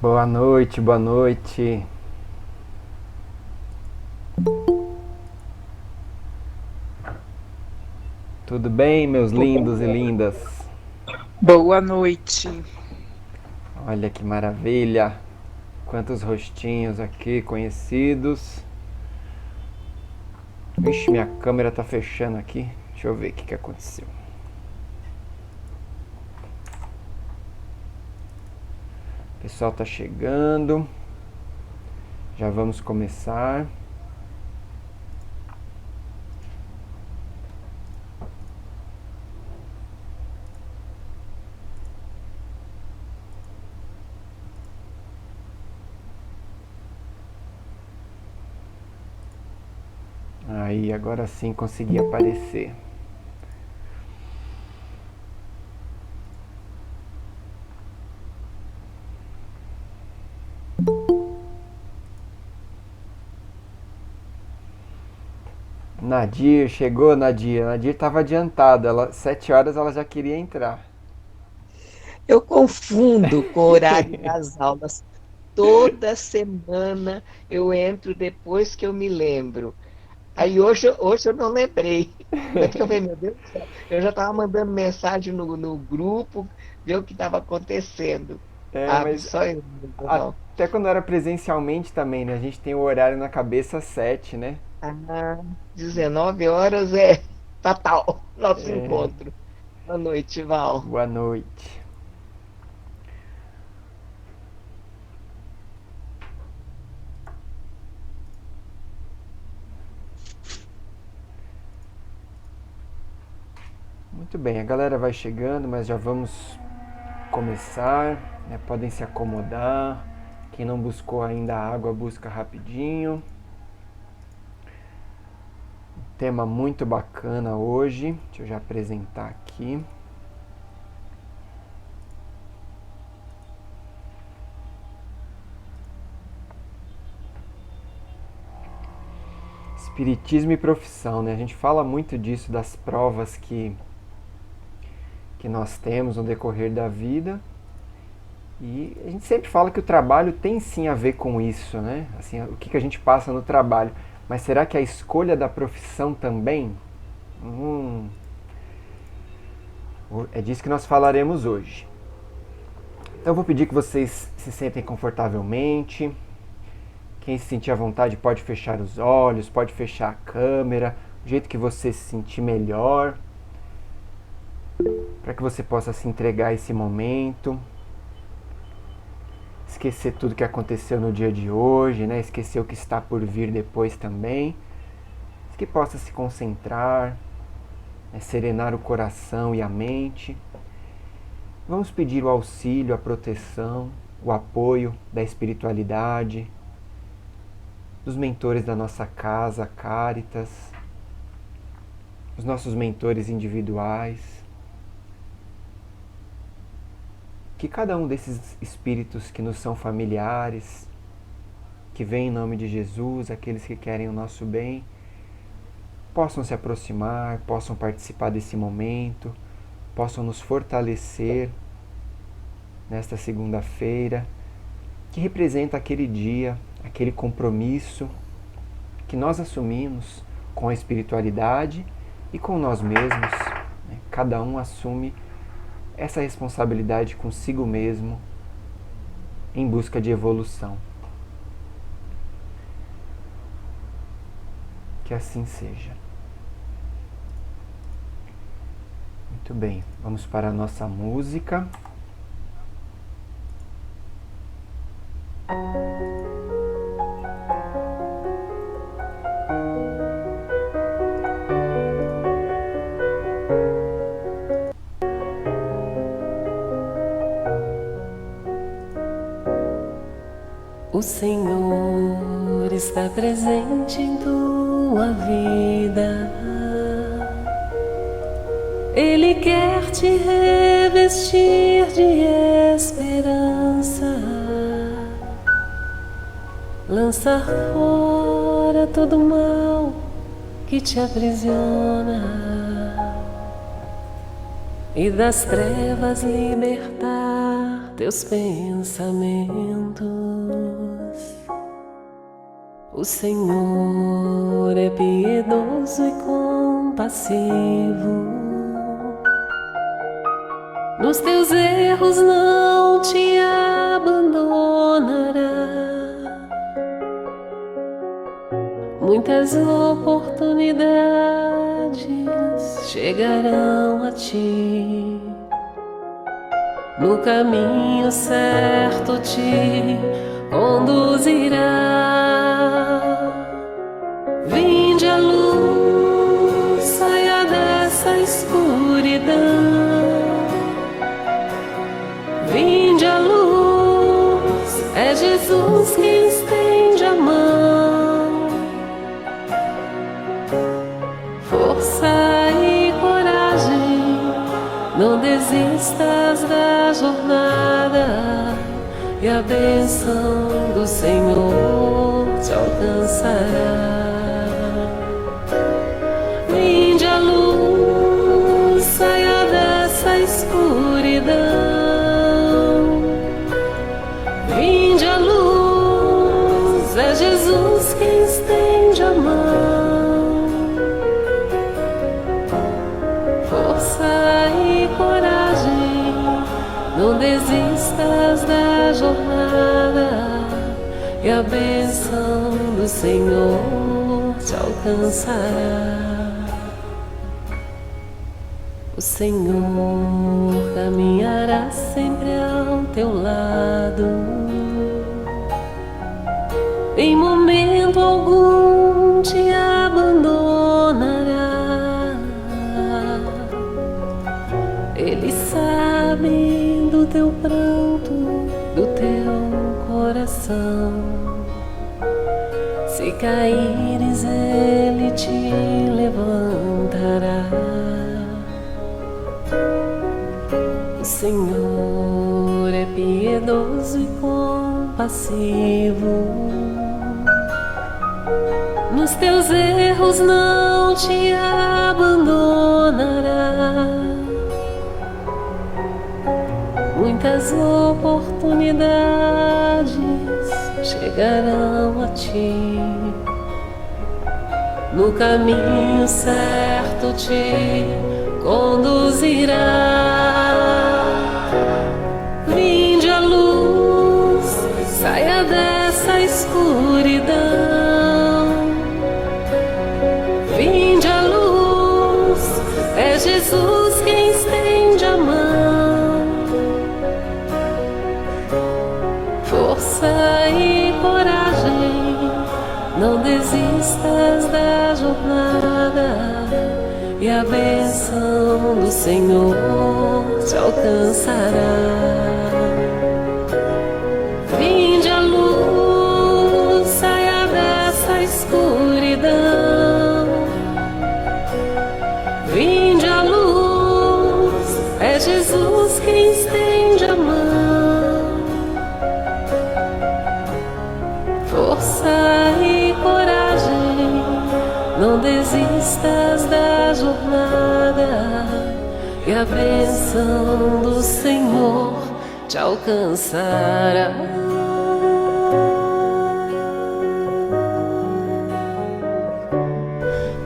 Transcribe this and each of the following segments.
Boa noite, boa noite. Tudo bem, meus lindos e lindas? Boa noite. Olha que maravilha. Quantos rostinhos aqui conhecidos. Vixe, minha câmera tá fechando aqui. Deixa eu ver o que aconteceu. O pessoal tá chegando. Já vamos começar. Aí, agora sim consegui aparecer. Nadir, chegou Nadir. Nadir tava adiantada. 7 horas ela já queria entrar. Eu confundo com o horário das aulas. Toda semana eu entro depois que eu me lembro. Aí hoje eu não lembrei. Tanto que eu falei, meu Deus do céu, eu já estava mandando mensagem no grupo, ver o que estava acontecendo. É, Ah, mas só eu não lembro, não. até quando era presencialmente também, né? A gente tem o horário na cabeça 7, né? Ah, 19 horas é fatal, nosso encontro. Boa noite, Val. Boa noite. Muito bem, a galera vai chegando, mas já vamos começar, né? Podem se acomodar. Quem não buscou ainda a água, busca rapidinho. Tema muito bacana hoje. Deixa eu já apresentar aqui. Espiritismo e profissão, né? A gente fala muito disso, das provas que nós temos no decorrer da vida. E a gente sempre fala que o trabalho tem sim a ver com isso, né? Assim, o que a gente passa no trabalho. Mas será que a escolha da profissão também? Hum, é disso que nós falaremos hoje. Então eu vou pedir que vocês se sentem confortavelmente. Quem se sentir à vontade pode fechar os olhos, pode fechar a câmera, do jeito que você se sentir melhor, para que você possa se entregar a esse momento, esquecer tudo que aconteceu no dia de hoje, né? Esquecer o que está por vir depois também, que possa se concentrar, né? Serenar o coração e a mente. Vamos pedir o auxílio, a proteção, o apoio da espiritualidade, dos mentores da nossa casa, Caritas, os nossos mentores individuais. Que cada um desses espíritos que nos são familiares, que vêm em nome de Jesus, aqueles que querem o nosso bem, possam se aproximar, possam participar desse momento, possam nos fortalecer nesta segunda-feira, que representa aquele dia, aquele compromisso que nós assumimos com a espiritualidade e com nós mesmos. Né? Cada um assume essa responsabilidade consigo mesmo em busca de evolução. Que assim seja. Muito bem, vamos para a nossa música. O Senhor está presente em tua vida. Ele quer te revestir de esperança, lançar fora todo mal que te aprisiona e das trevas libertar teus pensamentos. O Senhor é piedoso e compassivo. Nos teus erros não te abandonará. Muitas oportunidades chegarão a ti. No caminho certo te conduzirá. Vinde a luz, saia dessa escuridão. Vinde a luz, é Jesus quem estende a mão. Força e coragem, não desistas da jornada, e a bênção do Senhor te alcançará. Vinde a luz, saia dessa escuridão. Vinde a luz, é Jesus quem estende a mão. Força e coragem, não desistas da jornada, e a bênção do Senhor te alcançará. O Senhor caminhará sempre ao teu lado, em momento algum te abandonará. Ele sabe do teu pranto, do teu coração. Se caíres, Ele te levantará. O Senhor é piedoso e compassivo. Nos teus erros não te abandonará. Muitas oportunidades chegarão a ti. No caminho certo te conduzirá. Vinde a luz, saia dessa escuridão. Vinde a luz, é Jesus quem estende a mão. Força e coragem, não desistas da jornada, e a bênção do Senhor te alcançará. Vinde a luz, saia dessa escuridão. Vinde a luz, é Jesus quem estende a mão. Força e coragem, não desistas da jornada, e a bênção do Senhor te alcançará.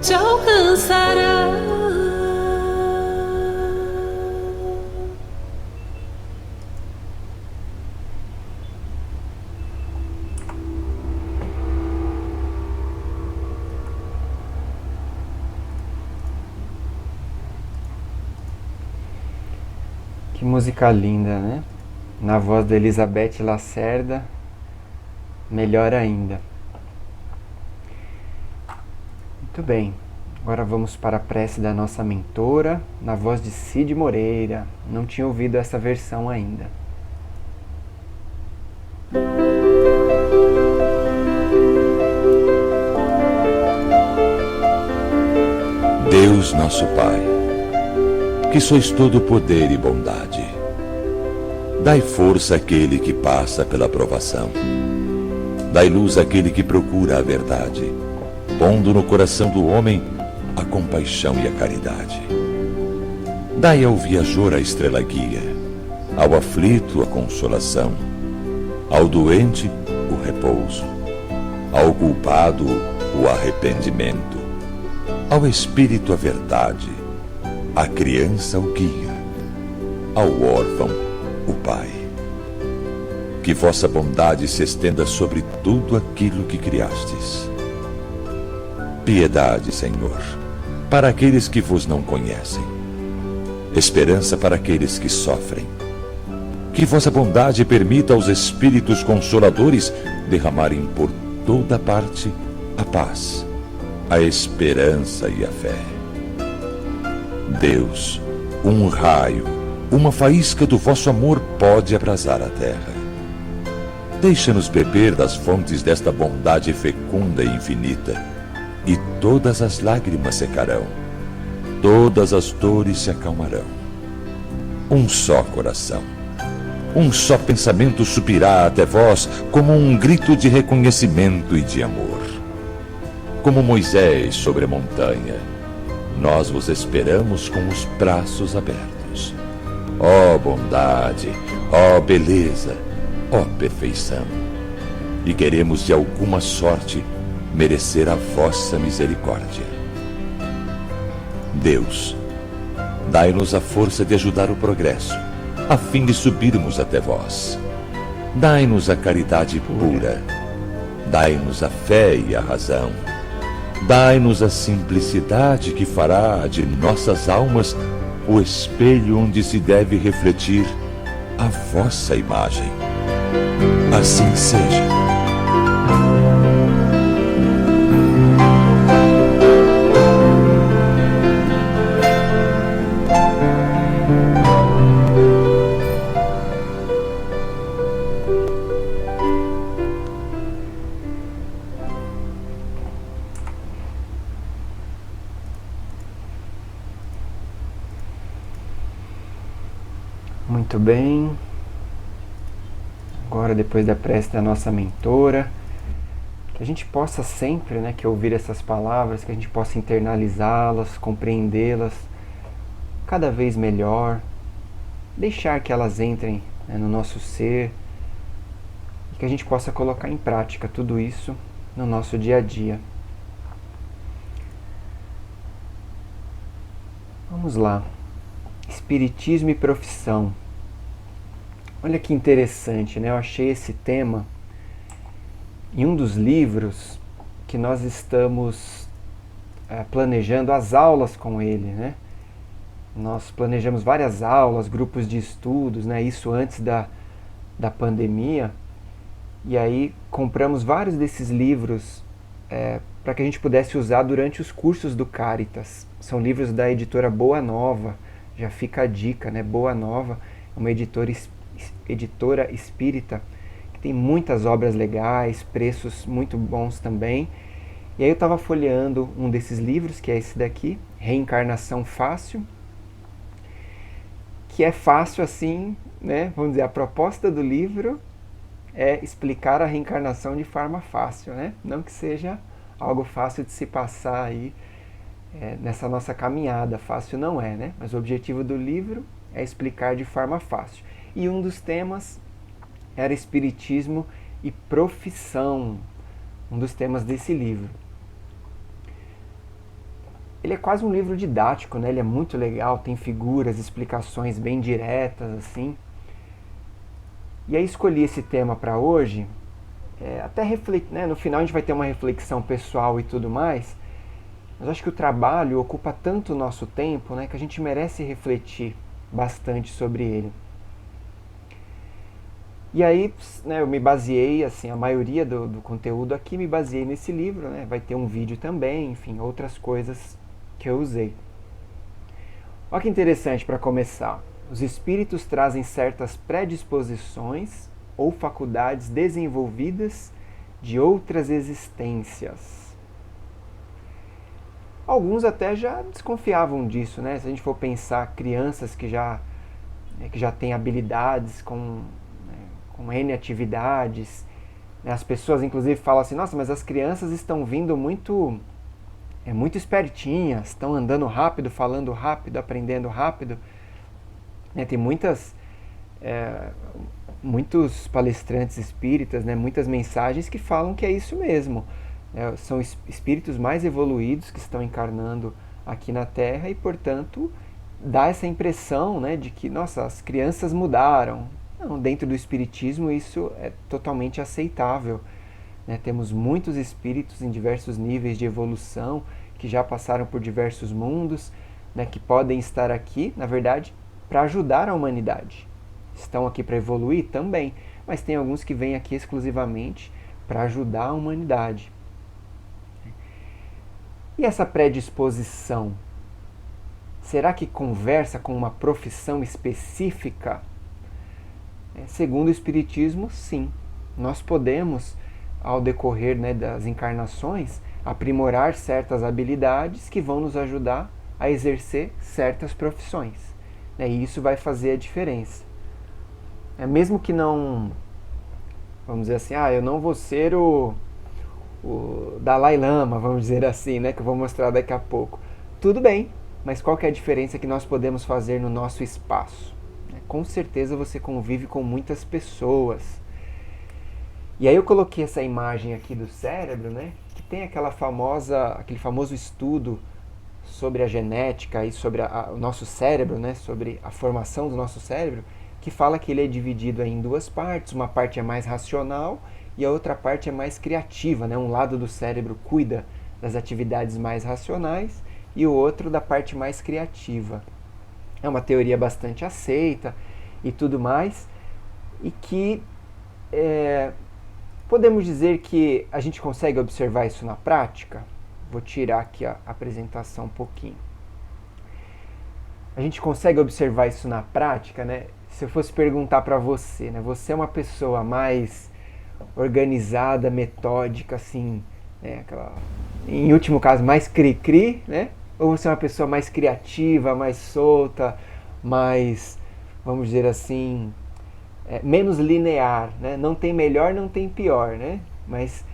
Te alcançará. Que música linda, né? Na voz da Elizabeth Lacerda, melhor ainda. Muito bem, agora vamos para a prece da nossa mentora, na voz de Cid Moreira. Não tinha ouvido essa versão ainda. Deus nosso Pai, que sois todo poder e bondade, dai força àquele que passa pela provação, dai luz àquele que procura a verdade, pondo no coração do homem a compaixão e a caridade. Dai ao viajor a estrela guia, ao aflito a consolação, ao doente o repouso, ao culpado o arrependimento, ao espírito a verdade, à criança o guia, ao órfão o Pai. Que vossa bondade se estenda sobre tudo aquilo que criastes. Piedade, Senhor, para aqueles que vos não conhecem. Esperança para aqueles que sofrem. Que vossa bondade permita aos Espíritos Consoladores derramarem por toda parte a paz, a esperança e a fé. Deus, um raio, uma faísca do vosso amor pode abrasar a terra. Deixa-nos beber das fontes desta bondade fecunda e infinita, e todas as lágrimas secarão, todas as dores se acalmarão. Um só coração, um só pensamento subirá até vós como um grito de reconhecimento e de amor. Como Moisés sobre a montanha, nós vos esperamos com os braços abertos. Ó bondade, ó beleza, ó perfeição, e queremos de alguma sorte merecer a vossa misericórdia. Deus, dai-nos a força de ajudar o progresso, a fim de subirmos até vós. Dai-nos a caridade pura, dai-nos a fé e a razão, dai-nos a simplicidade que fará de nossas almas o espelho onde se deve refletir a vossa imagem. Assim seja. Muito bem. Agora, depois da prece da nossa mentora, que a gente possa sempre, que ouvir essas palavras, que a gente possa internalizá-las, compreendê-las cada vez melhor, deixar que elas entrem no nosso ser e que a gente possa colocar em prática tudo isso no nosso dia a dia. Vamos lá. Espiritismo e profissão. Olha que interessante, Eu achei esse tema em um dos livros que nós estamos planejando as aulas com ele, Nós planejamos várias aulas, grupos de estudos, Isso antes da pandemia. E aí compramos vários desses livros para que a gente pudesse usar durante os cursos do Caritas. São livros da editora Boa Nova, já fica a dica, Boa Nova, uma editora espírita, que tem muitas obras legais, preços muito bons também. E aí eu estava folheando um desses livros, que é esse daqui, Reencarnação Fácil, que é fácil assim, Vamos dizer, a proposta do livro é explicar a reencarnação de forma fácil, Não que seja algo fácil de se passar aí nessa nossa caminhada, fácil não é, Mas o objetivo do livro é explicar de forma fácil. E um dos temas era espiritismo e profissão, um dos temas desse livro. Ele é quase um livro didático, Ele é muito legal, tem figuras, explicações bem diretas, assim. E aí escolhi esse tema para hoje, até refletir, no final a gente vai ter uma reflexão pessoal e tudo mais, mas acho que o trabalho ocupa tanto o nosso tempo, que a gente merece refletir bastante sobre ele. E aí, eu me baseei, assim, a maioria do conteúdo aqui me baseei nesse livro, Vai ter um vídeo também, enfim, outras coisas que eu usei. Olha que interessante para começar. Os espíritos trazem certas predisposições ou faculdades desenvolvidas de outras existências. Alguns até já desconfiavam disso, Se a gente for pensar crianças que já têm habilidades com N atividades, as pessoas inclusive falam assim, nossa, mas as crianças estão vindo muito espertinhas, estão andando rápido, falando rápido, aprendendo rápido. Tem muitas muitos palestrantes espíritas, né, muitas mensagens que falam que é isso mesmo. São espíritos mais evoluídos que estão encarnando aqui na Terra e, portanto, dá essa impressão, né, de que, nossa, as crianças mudaram. Não, dentro do espiritismo isso é totalmente aceitável. Né? Temos muitos espíritos em diversos níveis de evolução que já passaram por diversos mundos, né, que podem estar aqui, na verdade, para ajudar a humanidade. Estão aqui para evoluir também, mas tem alguns que vêm aqui exclusivamente para ajudar a humanidade. E essa predisposição, será que conversa com uma profissão específica? Segundo o Espiritismo, sim. Nós podemos, ao decorrer, né, das encarnações, aprimorar certas habilidades que vão nos ajudar a exercer certas profissões. E isso vai fazer a diferença. Mesmo que não, vamos dizer assim, eu não vou ser o Dalai Lama, vamos dizer assim, né, que eu vou mostrar daqui a pouco. Tudo bem, mas qual que é a diferença que nós podemos fazer no nosso espaço? Com certeza você convive com muitas pessoas. E aí eu coloquei essa imagem aqui do cérebro, né, que tem aquele famoso estudo sobre a genética e sobre o nosso cérebro, né, sobre a formação do nosso cérebro, que fala que ele é dividido em duas partes. Uma parte é mais racional e a outra parte é mais criativa, né? Um lado do cérebro cuida das atividades mais racionais e o outro da parte mais criativa. É uma teoria bastante aceita e tudo mais, e que podemos dizer que a gente consegue observar isso na prática. Vou tirar aqui a apresentação um pouquinho. A gente consegue observar isso na prática, né? Se eu fosse perguntar para você, né? Você é uma pessoa mais organizada, metódica, assim, né? Em último caso, mais cri-cri, né? Ou você é uma pessoa mais criativa, mais solta, mais, vamos dizer assim, menos linear, né? Não tem melhor, não tem pior, né? Mas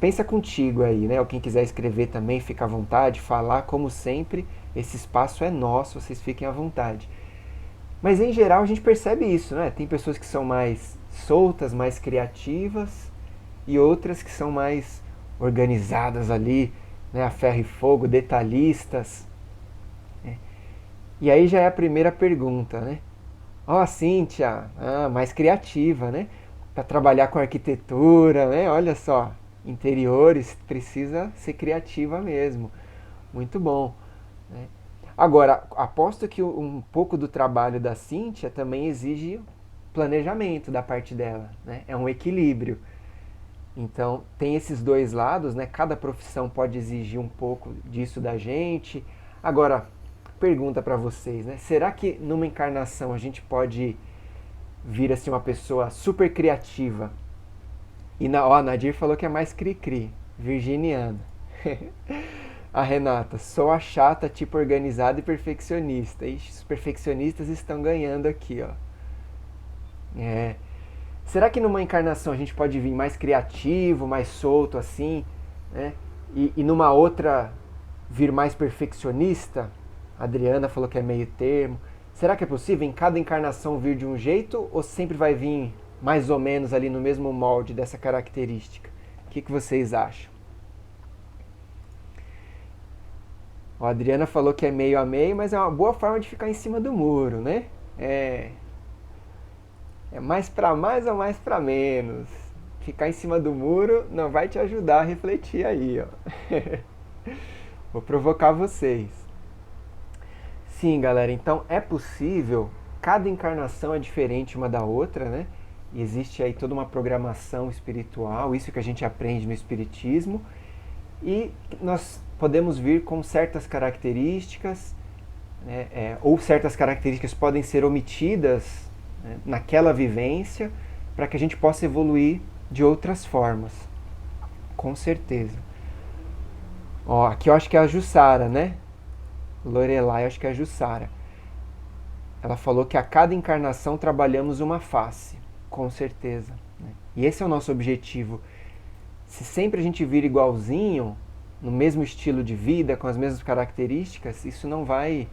pensa contigo aí, né? Ou quem quiser escrever também, fica à vontade, falar, como sempre, esse espaço é nosso, vocês fiquem à vontade. Mas em geral a gente percebe isso, né? Tem pessoas que são mais soltas, mais criativas, e outras que são mais organizadas ali, né? A ferro e fogo, detalhistas. E aí já é a primeira pergunta, né? Cíntia, mais criativa, né? Para trabalhar com arquitetura, né? Olha só, interiores, precisa ser criativa mesmo. Muito bom, né? Agora, aposto que um pouco do trabalho da Cíntia também exige planejamento da parte dela, né? É um equilíbrio. Então, tem esses dois lados, né? Cada profissão pode exigir um pouco disso da gente. Agora, pergunta para vocês, né? Será que numa encarnação a gente pode vir assim uma pessoa super criativa? E a Nadir falou que é mais cri-cri, virginiana. A Renata, sou a chata, tipo organizada e perfeccionista. Ixi, os perfeccionistas estão ganhando aqui, ó. Será que numa encarnação a gente pode vir mais criativo, mais solto assim, né? E numa outra vir mais perfeccionista? A Adriana falou que é meio termo. Será que é possível em cada encarnação vir de um jeito ou sempre vai vir mais ou menos ali no mesmo molde dessa característica? O que vocês acham? A Adriana falou que é meio a meio, mas é uma boa forma de ficar em cima do muro, né? É mais para mais ou mais para menos. Ficar em cima do muro não vai te ajudar a refletir aí, ó. Vou provocar vocês. Sim, galera, então é possível, cada encarnação é diferente uma da outra, né? E existe aí toda uma programação espiritual, isso que a gente aprende no Espiritismo, e nós podemos vir com certas características, né? Ou certas características podem ser omitidas, né, naquela vivência, para que a gente possa evoluir de outras formas, com certeza. Aqui eu acho que é a Jussara, né? Lorelai, acho que é a Jussara. Ela falou que a cada encarnação trabalhamos uma face, com certeza, né? E esse é o nosso objetivo. Se sempre a gente vir igualzinho, no mesmo estilo de vida, com as mesmas características, isso não vai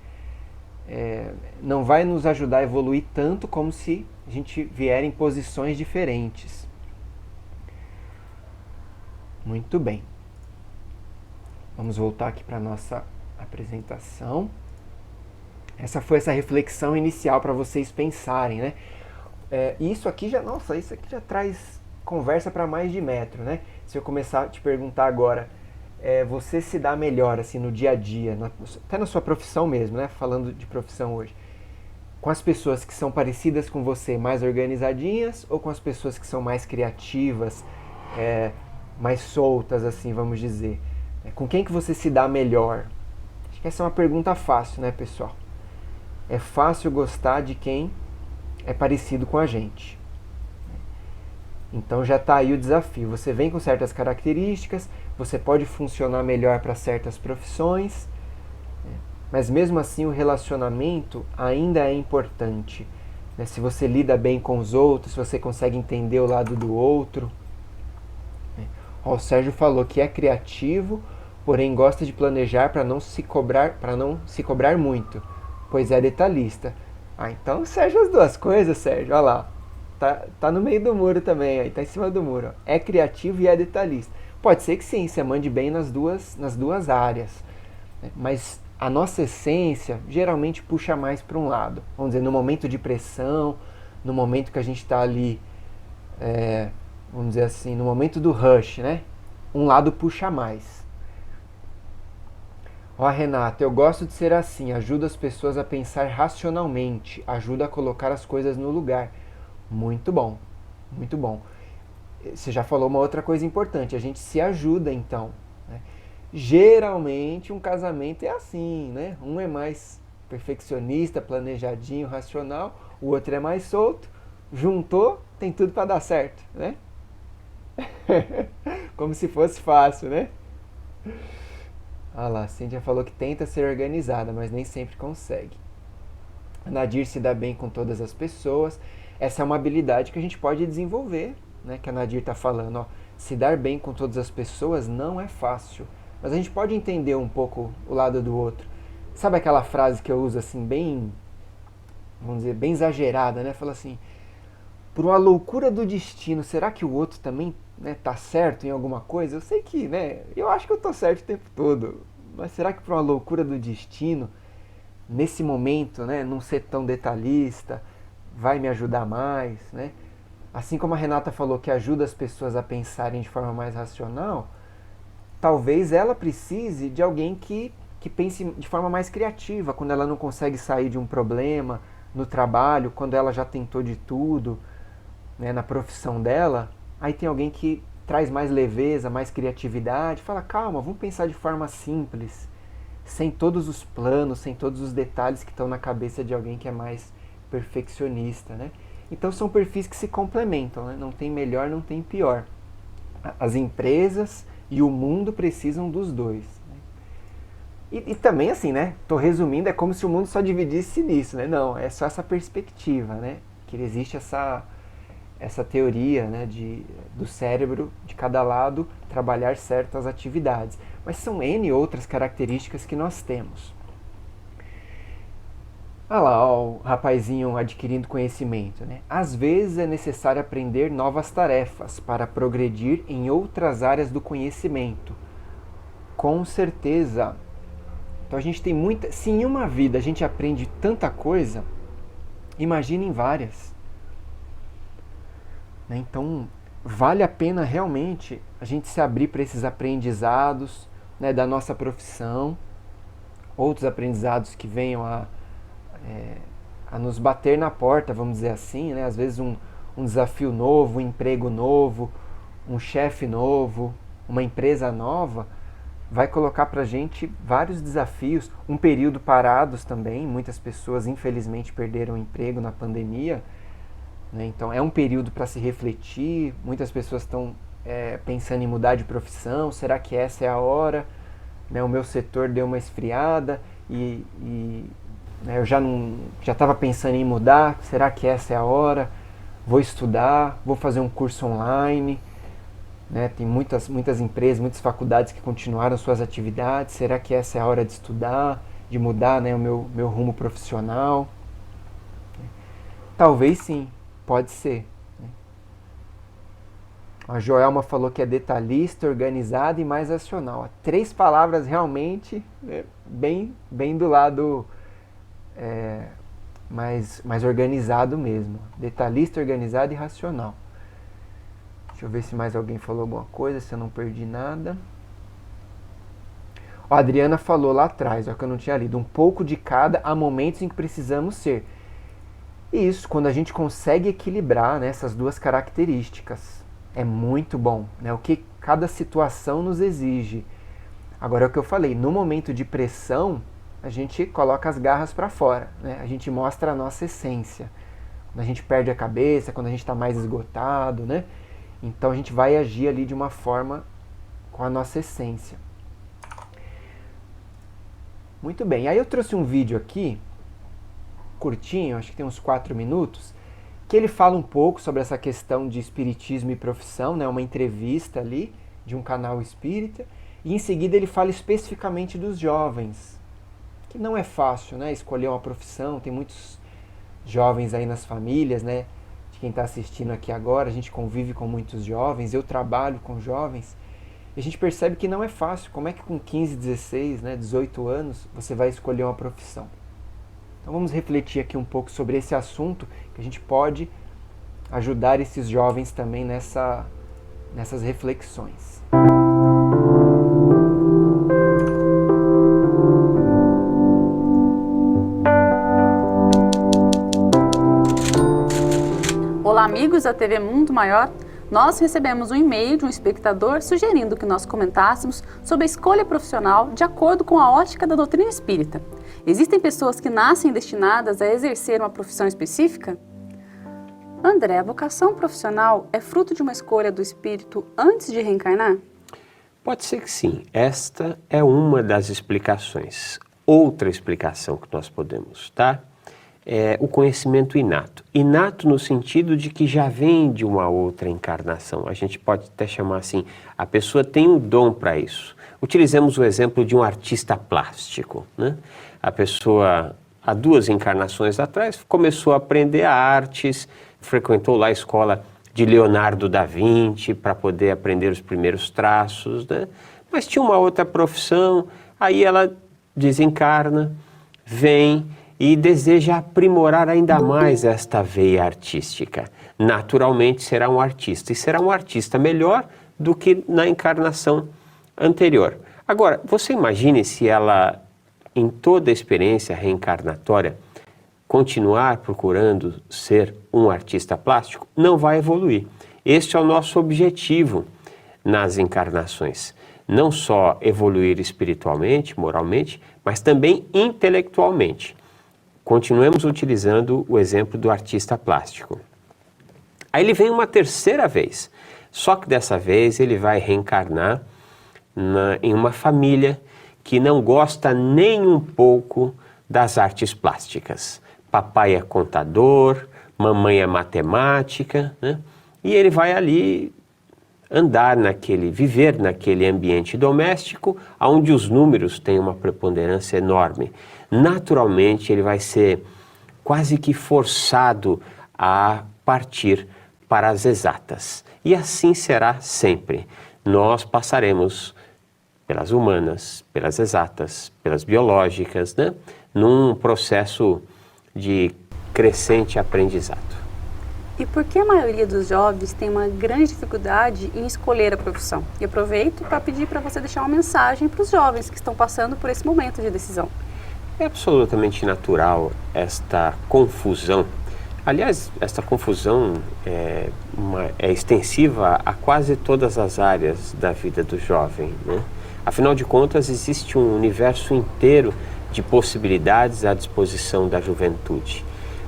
não vai nos ajudar a evoluir tanto como se a gente vier em posições diferentes. Muito bem. Vamos voltar aqui para a nossa apresentação. Essa foi essa reflexão inicial para vocês pensarem, né? Isso aqui já traz conversa para mais de metro, né? Se eu começar a te perguntar agora, você se dá melhor assim no dia a dia, até na sua profissão mesmo, né? Falando de profissão hoje, com as pessoas que são parecidas com você, mais organizadinhas, ou com as pessoas que são mais criativas, mais soltas, assim, vamos dizer? Com quem que você se dá melhor? Acho que essa é uma pergunta fácil, né, pessoal? É fácil gostar de quem é parecido com a gente. Então já está aí o desafio. Você vem com certas características, você pode funcionar melhor para certas profissões, mas mesmo assim o relacionamento ainda é importante. Se você lida bem com os outros, se você consegue entender o lado do outro. O Sérgio falou que é criativo, porém gosta de planejar para não se cobrar muito, pois é detalhista. Então Sérgio, as duas coisas, Sérgio, olha lá. Tá no meio do muro também, aí tá em cima do muro. É criativo e é detalhista. Pode ser que sim, você mande bem nas duas áreas, mas a nossa essência geralmente puxa mais para um lado. Vamos dizer, no momento de pressão, no momento que a gente está ali, vamos dizer assim, no momento do rush, né? Um lado puxa mais. Renata, eu gosto de ser assim, ajuda as pessoas a pensar racionalmente, ajuda a colocar as coisas no lugar. Muito bom, muito bom. Você já falou uma outra coisa importante, a gente se ajuda então, né? Geralmente um casamento é assim, né? Um é mais perfeccionista, planejadinho, racional, o outro é mais solto, juntou, tem tudo para dar certo, né? Como se fosse fácil, né? Olha lá, a Cíntia falou que tenta ser organizada, mas nem sempre consegue. A Nadir se dá bem com todas as pessoas. Essa é uma habilidade que a gente pode desenvolver, né? Que a Nadir está falando, ó, se dar bem com todas as pessoas não é fácil, mas a gente pode entender um pouco o lado do outro. Sabe aquela frase que eu uso assim, bem, vamos dizer, bem exagerada, né? Fala assim, por uma loucura do destino, será que o outro também, né, tá certo em alguma coisa? Eu sei que, né, eu acho que eu tô certo o tempo todo, mas será que por uma loucura do destino, nesse momento, né, não ser tão detalhista, vai me ajudar mais, né? Assim como a Renata falou que ajuda as pessoas a pensarem de forma mais racional, talvez ela precise de alguém que pense de forma mais criativa, quando ela não consegue sair de um problema no trabalho, quando ela já tentou de tudo, né, na profissão dela, aí tem alguém que traz mais leveza, mais criatividade, fala, calma, vamos pensar de forma simples, sem todos os planos, sem todos os detalhes que estão na cabeça de alguém que é mais perfeccionista, né? Então são perfis que se complementam, né? Não tem melhor, não tem pior. As empresas e o mundo precisam dos dois, né? E também assim, né? Tô resumindo, é como se o mundo só dividisse nisso, né? Não, é só essa perspectiva, né? Que existe essa teoria, né, do cérebro de cada lado trabalhar certas atividades. Mas são N outras características que nós temos. Olha lá, ó, o rapazinho adquirindo conhecimento, né? Às vezes é necessário aprender novas tarefas para progredir em outras áreas do conhecimento. Com certeza. Então a gente tem muita... Se em uma vida a gente aprende tanta coisa, imagina em várias. Então vale a pena realmente a gente se abrir para esses aprendizados, né, da nossa profissão, outros aprendizados que venham a nos bater na porta, vamos dizer assim, né? Às vezes um desafio novo, um emprego novo, um chefe novo, uma empresa nova, vai colocar pra gente vários desafios, um período parados também, muitas pessoas infelizmente perderam o emprego na pandemia, né? Então é um período para se refletir, muitas pessoas estão pensando em mudar de profissão, será que essa é a hora? Né? O meu setor deu uma esfriada e eu já estava pensando em mudar, será que essa é a hora? Vou estudar, vou fazer um curso online, né? Tem muitas empresas, muitas faculdades que continuaram suas atividades, será que essa é a hora de estudar? de mudar, né, o meu rumo profissional. Talvez sim, pode ser. A Joelma falou que é detalhista, organizada e mais racional. 3 palavras realmente bem do lado mais organizado mesmo. Detalhista, organizado e racional. Deixa eu ver se mais alguém falou alguma coisa, se eu não perdi nada. A Adriana falou lá atrás, que eu não tinha lido. Um pouco de cada, há momentos em que precisamos ser. E isso, quando a gente consegue equilibrar, né, essas 2 características, é muito bom, né? O que cada situação nos exige. Agora é o que eu falei, no momento de pressão, a gente coloca as garras para fora, né? A gente mostra a nossa essência. Quando a gente perde a cabeça, quando a gente está mais esgotado, né? Então a gente vai agir ali de uma forma com a nossa essência. Muito bem, aí eu trouxe um vídeo aqui, curtinho, acho que tem uns 4 minutos, que ele fala um pouco sobre essa questão de espiritismo e profissão, né? Uma entrevista ali de um canal espírita, e em seguida ele fala especificamente dos jovens, que não é fácil, né, escolher uma profissão. Tem muitos jovens aí nas famílias, né, de quem está assistindo aqui agora, a gente convive com muitos jovens, eu trabalho com jovens, e a gente percebe que não é fácil. Como é que com 15, 16, né, 18 anos você vai escolher uma profissão? Então vamos refletir aqui um pouco sobre esse assunto, que a gente pode ajudar esses jovens também nessas reflexões. Olá, amigos da TV Mundo Maior. Nós recebemos um e-mail de um espectador sugerindo que nós comentássemos sobre a escolha profissional de acordo com a ótica da doutrina espírita. Existem pessoas que nascem destinadas a exercer uma profissão específica? André, a vocação profissional é fruto de uma escolha do espírito antes de reencarnar? Pode ser que sim. Esta é uma das explicações. Outra explicação que nós podemos dar é o conhecimento inato. Inato no sentido de que já vem de uma outra encarnação. A gente pode até chamar assim, a pessoa tem um dom para isso. Utilizemos o exemplo de um artista plástico, né? A pessoa, há 2 encarnações atrás, começou a aprender artes, frequentou lá a escola de Leonardo da Vinci para poder aprender os primeiros traços, né? Mas tinha uma outra profissão, aí ela desencarna, vem e deseja aprimorar ainda mais esta veia artística. Naturalmente será um artista, e será um artista melhor do que na encarnação anterior. Agora, você imagine se ela, em toda a experiência reencarnatória, continuar procurando ser um artista plástico, não vai evoluir. Este é o nosso objetivo nas encarnações. Não só evoluir espiritualmente, moralmente, mas também intelectualmente. Continuemos utilizando o exemplo do artista plástico. Aí ele vem uma terceira vez, só que dessa vez ele vai reencarnar em uma família que não gosta nem um pouco das artes plásticas. Papai é contador, mamãe é matemática, né? E ele vai ali viver naquele ambiente doméstico, onde os números têm uma preponderância enorme. Naturalmente, ele vai ser quase que forçado a partir para as exatas. E assim será sempre. Nós passaremos pelas humanas, pelas exatas, pelas biológicas, né? Num processo de crescente aprendizado. E por que a maioria dos jovens tem uma grande dificuldade em escolher a profissão? E aproveito para pedir para você deixar uma mensagem para os jovens que estão passando por esse momento de decisão. É absolutamente natural esta confusão. Aliás, esta confusão é extensiva a quase todas as áreas da vida do jovem, né? Afinal de contas, existe um universo inteiro de possibilidades à disposição da juventude.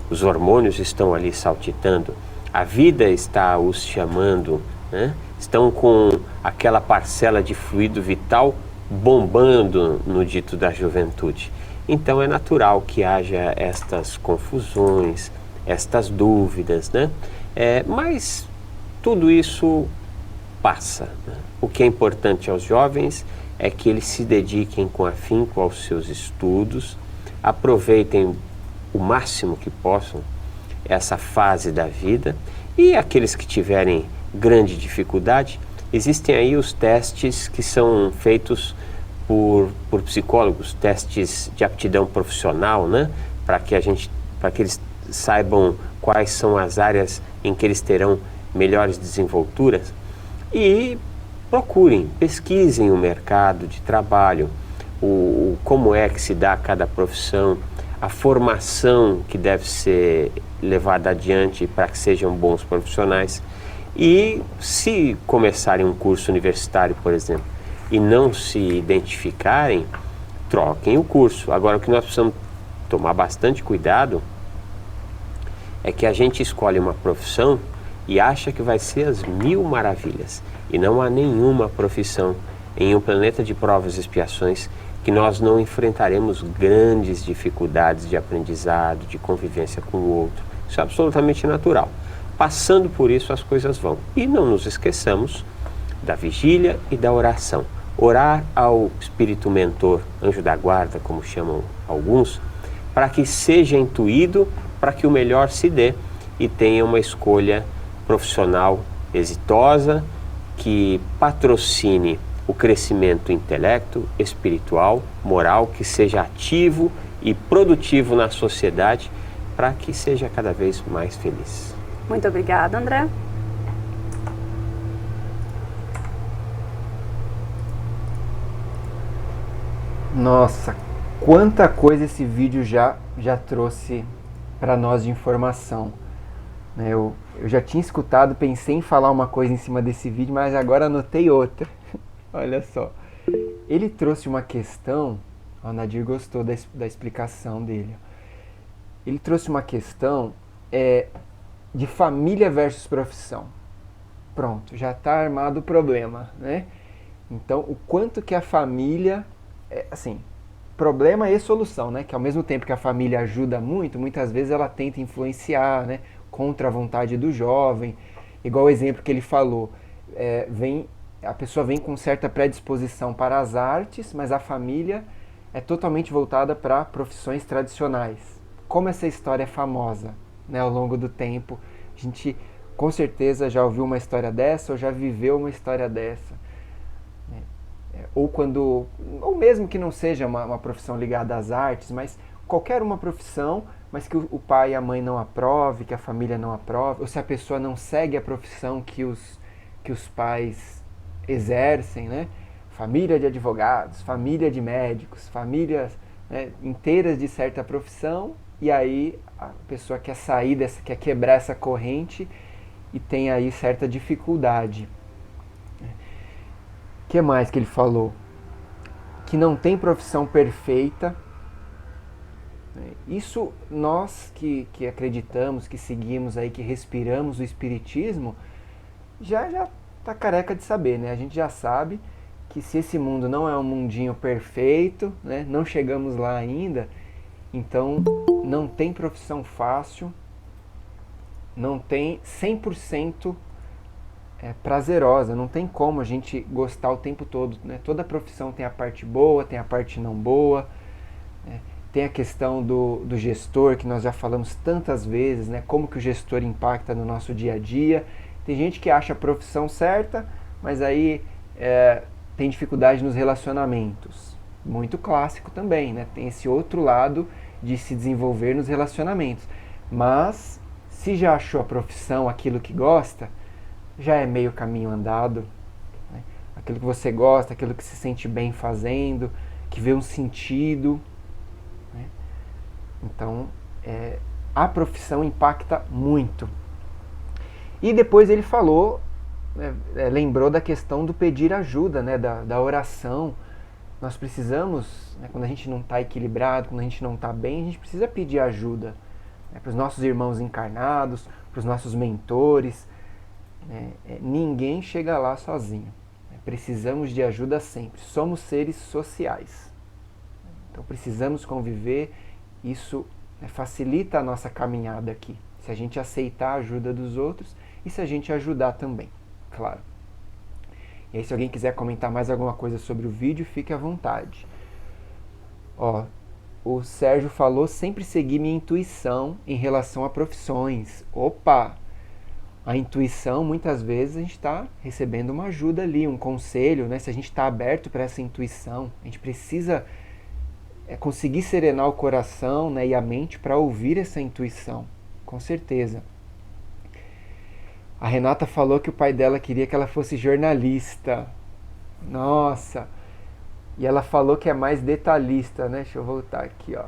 Os hormônios estão ali saltitando, a vida está os chamando, né? Estão com aquela parcela de fluido vital bombando no dito da juventude. Então é natural que haja estas confusões, estas dúvidas, né? Mas tudo isso passa, né? O que é importante aos jovens é que eles se dediquem com afinco aos seus estudos, aproveitem o máximo que possam essa fase da vida, e aqueles que tiverem grande dificuldade, existem aí os testes que são feitos por psicólogos, testes de aptidão profissional, né? Para que eles saibam quais são as áreas em que eles terão melhores desenvolturas, e procurem, pesquisem o mercado de trabalho, como é que se dá cada profissão, a formação que deve ser levada adiante para que sejam bons profissionais. E se começarem um curso universitário, por exemplo, e não se identificarem, troquem o curso. Agora, o que nós precisamos tomar bastante cuidado é que a gente escolhe uma profissão e acha que vai ser as mil maravilhas. E não há nenhuma profissão em um planeta de provas e expiações que nós não enfrentaremos grandes dificuldades de aprendizado, de convivência com o outro. Isso é absolutamente natural. Passando por isso, as coisas vão. E não nos esqueçamos da vigília e da oração. Orar ao Espírito Mentor, Anjo da Guarda, como chamam alguns, para que seja intuído, para que o melhor se dê e tenha uma escolha profissional exitosa, que patrocine o crescimento intelecto, espiritual, moral, que seja ativo e produtivo na sociedade, para que seja cada vez mais feliz. Muito obrigada, André. Nossa, quanta coisa esse vídeo já trouxe para nós de informação. Eu já tinha escutado, pensei em falar uma coisa em cima desse vídeo, mas agora anotei outra. Olha só. Ele trouxe uma questão, o Nadir gostou da explicação dele. Ele trouxe uma questão de família versus profissão. Pronto, já está armado o problema, né? Então, o quanto que a família... assim, problema e solução, né? Que ao mesmo tempo que a família ajuda muito, muitas vezes ela tenta influenciar, né? Contra a vontade do jovem. Igual o exemplo que ele falou, a pessoa vem com certa predisposição para as artes, mas a família é totalmente voltada para profissões tradicionais. Como essa história é famosa, né? Ao longo do tempo, a gente com certeza já ouviu uma história dessa ou já viveu uma história dessa. Ou mesmo que não seja uma profissão ligada às artes, mas qualquer uma profissão, mas que o pai e a mãe não aprovem, que a família não aprove, ou se a pessoa não segue a profissão que os pais exercem, né? Família de advogados, família de médicos, famílias, né, inteiras de certa profissão, e aí a pessoa quer sair quer quebrar essa corrente e tem aí certa dificuldade. O que mais que ele falou? Que não tem profissão perfeita. Isso nós que acreditamos, que seguimos aí, que respiramos o Espiritismo, já tá careca de saber, né? A gente já sabe que se esse mundo não é um mundinho perfeito, né? Não chegamos lá ainda, então não tem profissão fácil, não tem 100% prazerosa, não tem como a gente gostar o tempo todo, né? Toda profissão tem a parte boa, tem a parte não boa, né? Tem a questão do gestor, que nós já falamos tantas vezes, né? Como que o gestor impacta no nosso dia a dia. Tem gente que acha a profissão certa, mas aí tem dificuldade nos relacionamentos. Muito clássico também, né? Tem esse outro lado de se desenvolver nos relacionamentos. Mas, se já achou a profissão, aquilo que gosta, já é meio caminho andado, né? Aquilo que você gosta, aquilo que se sente bem fazendo, que vê um sentido, né? Então, a profissão impacta muito. E depois ele falou, lembrou da questão do pedir ajuda, né? Da oração. Nós precisamos, né, quando a gente não está equilibrado, quando a gente não está bem, a gente precisa pedir ajuda, né, para os nossos irmãos encarnados, para os nossos mentores. Ninguém chega lá sozinho. Precisamos de ajuda sempre. Somos seres sociais. Então precisamos conviver. Isso facilita a nossa caminhada aqui. Se a gente aceitar a ajuda dos outros e se a gente ajudar também, claro. E aí, se alguém quiser comentar mais alguma coisa sobre o vídeo, fique à vontade. Ó, o Sérgio falou, sempre seguir minha intuição em relação a profissões. Opa! A intuição, muitas vezes, a gente está recebendo uma ajuda ali, um conselho, né? Se a gente está aberto para essa intuição, a gente precisa conseguir serenar o coração, né, e a mente para ouvir essa intuição, com certeza. A Renata falou que o pai dela queria que ela fosse jornalista. Nossa! E ela falou que é mais detalhista, né? Deixa eu voltar aqui, ó.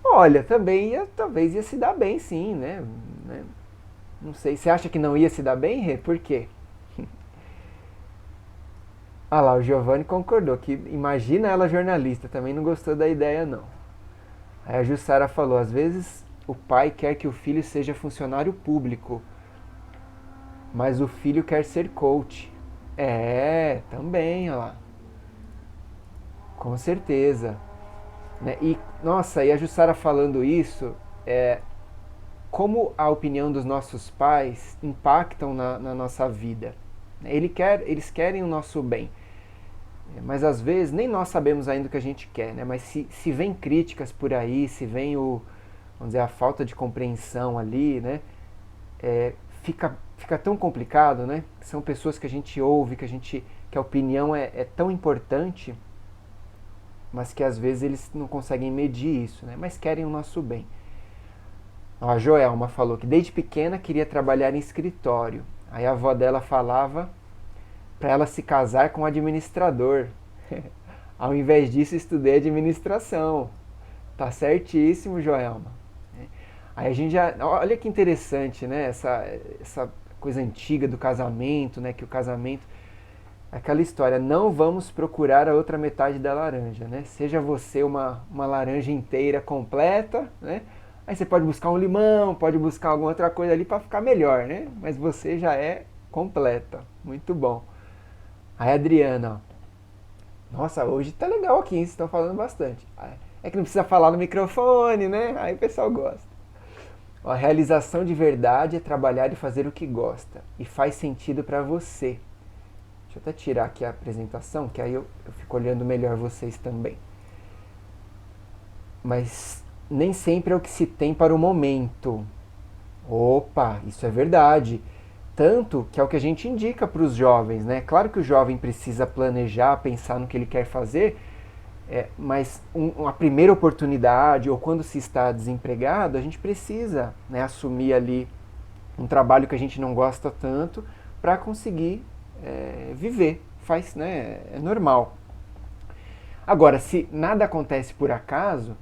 Olha, também talvez ia se dar bem, sim, né? Não sei. Você acha que não ia se dar bem, Rê? Por quê? Ah lá, o Giovanni concordou, que imagina ela jornalista, também não gostou da ideia, não. Aí a Jussara falou, às vezes o pai quer que o filho seja funcionário público, mas o filho quer ser coach. Também, olha lá. Com certeza. Né? E, nossa, e a Jussara falando isso, como a opinião dos nossos pais impactam na nossa vida. Eles querem o nosso bem. Mas às vezes nem nós sabemos ainda o que a gente quer, né? Mas se vem críticas por aí, se vem vamos dizer, a falta de compreensão ali, né? Fica tão complicado, né? São pessoas que a gente ouve, que a opinião é tão importante, mas que às vezes eles não conseguem medir isso, né? Mas querem o nosso bem. A Joelma falou que desde pequena queria trabalhar em escritório. Aí a avó dela falava para ela se casar com um administrador. Ao invés disso, estudei administração. Tá certíssimo, Joelma. Aí a gente já... Olha que interessante, né? Essa coisa antiga do casamento, né? Que o casamento... Aquela história, não vamos procurar a outra metade da laranja, né? Seja você uma laranja inteira completa, né? Aí você pode buscar um limão, pode buscar alguma outra coisa ali para ficar melhor, né? Mas você já é completa. Muito bom. Aí a Adriana, ó. Nossa, hoje tá legal aqui, hein? Vocês estão falando bastante. É que não precisa falar no microfone, né? Aí o pessoal gosta. Ó, a realização de verdade é trabalhar e fazer o que gosta. E faz sentido para você. Deixa eu até tirar aqui a apresentação, que aí eu fico olhando melhor vocês também. Mas nem sempre é o que se tem para o momento. Opa, isso é verdade. Tanto que é o que a gente indica para os jovens, né? Claro que o jovem precisa planejar, pensar no que ele quer fazer, mas uma primeira oportunidade, ou quando se está desempregado, a gente precisa, né, assumir ali um trabalho que a gente não gosta tanto para conseguir viver. Né? É normal. Agora, se nada acontece por acaso,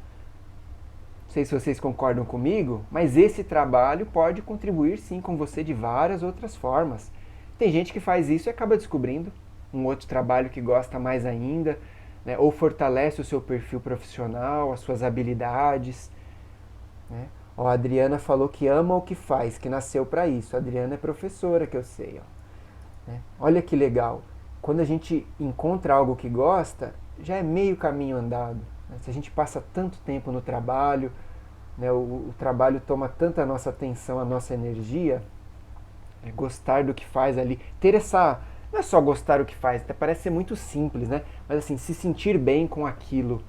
não sei se vocês concordam comigo, mas esse trabalho pode contribuir sim com você de várias outras formas. Tem gente que faz isso e acaba descobrindo um outro trabalho que gosta mais ainda, né? Ou fortalece o seu perfil profissional, as suas habilidades. Né? Ó, a Adriana falou que ama o que faz, que nasceu para isso. A Adriana é professora, que eu sei. Ó. Né? Olha que legal. Quando a gente encontra algo que gosta, já é meio caminho andado. Se a gente passa tanto tempo no trabalho, né, o trabalho toma tanta nossa atenção, a nossa energia, gostar do que faz ali, ter essa... Não é só gostar do que faz, até parece ser muito simples, né? Mas assim, se sentir bem com aquilo.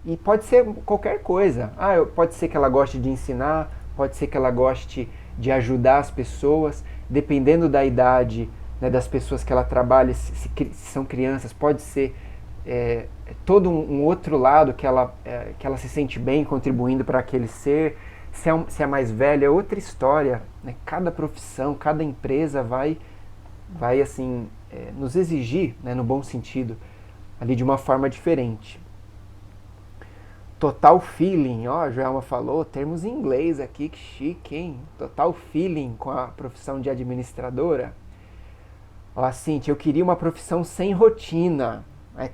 E pode ser qualquer coisa. Pode ser que ela goste de ensinar, pode ser que ela goste de ajudar as pessoas, dependendo da idade, né, das pessoas que ela trabalha, se são crianças, pode ser... todo um outro lado que ela se sente bem contribuindo para aquele ser. Se é mais velha, é outra história. Né? Cada profissão, cada empresa vai assim, nos exigir, né, no bom sentido, ali de uma forma diferente. Total feeling, ó, a Joelma falou, termos em inglês aqui, que chique, hein? Total feeling com a profissão de administradora. Ó, Cíntia, eu queria uma profissão sem rotina.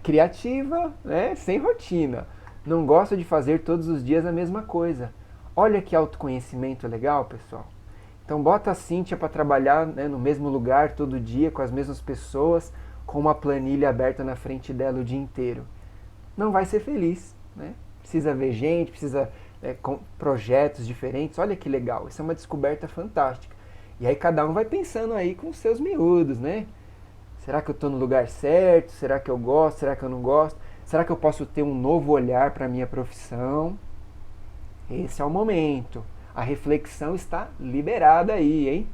Criativa, né? Sem rotina. Não gosto de fazer todos os dias a mesma coisa. Olha que autoconhecimento legal, pessoal. Então bota a Cíntia para trabalhar, né, no mesmo lugar todo dia, com as mesmas pessoas, com uma planilha aberta na frente dela o dia inteiro. Não vai ser feliz, né? Precisa ver gente, precisa com projetos diferentes. Olha que legal, isso é uma descoberta fantástica. E aí cada um vai pensando aí com os seus miúdos, né? Será que eu estou no lugar certo? Será que eu gosto? Será que eu não gosto? Será que eu posso ter um novo olhar para a minha profissão? Esse é o momento. A reflexão está liberada aí, hein?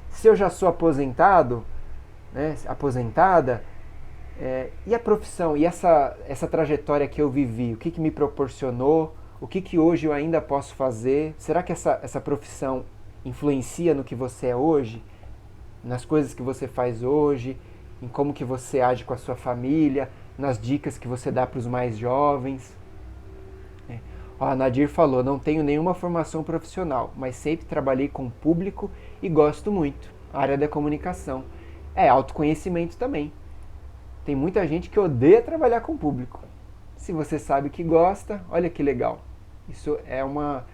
Se eu já sou aposentado, né, aposentada, e a profissão, e essa trajetória que eu vivi, o que me proporcionou, o que hoje eu ainda posso fazer? Será que essa profissão influencia no que você é hoje? Nas coisas que você faz hoje, em como que você age com a sua família, nas dicas que você dá para os mais jovens? A Nadir falou, não tenho nenhuma formação profissional, mas sempre trabalhei com o público e gosto muito. A área da comunicação. Autoconhecimento também. Tem muita gente que odeia trabalhar com o público. Se você sabe que gosta, olha que legal. Isso é uma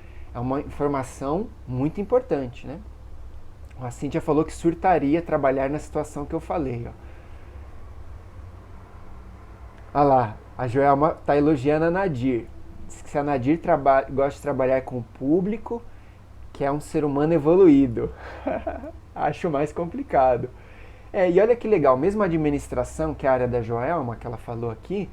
informação muito importante, né? A Cíntia falou que surtaria trabalhar na situação que eu falei. Olha lá, a Joelma está elogiando a Nadir. Diz que se a Nadir gosta de trabalhar com o público, que é um ser humano evoluído. Acho mais complicado. E olha que legal, mesmo a administração, que é a área da Joelma, que ela falou aqui,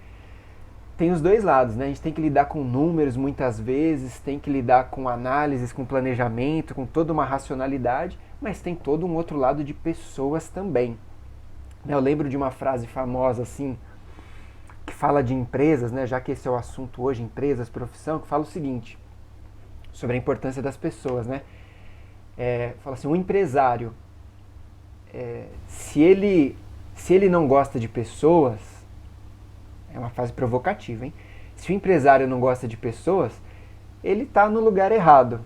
tem os dois lados, né? A gente tem que lidar com números muitas vezes, tem que lidar com análises, com planejamento, com toda uma racionalidade, mas tem todo um outro lado de pessoas também. Eu lembro de uma frase famosa assim, que fala de empresas, né? Já que esse é o assunto hoje, empresas, profissão, que fala o seguinte, sobre a importância das pessoas, né? Fala assim, um empresário, se ele não gosta de pessoas, é uma frase provocativa, hein? Se o empresário não gosta de pessoas, ele está no lugar errado.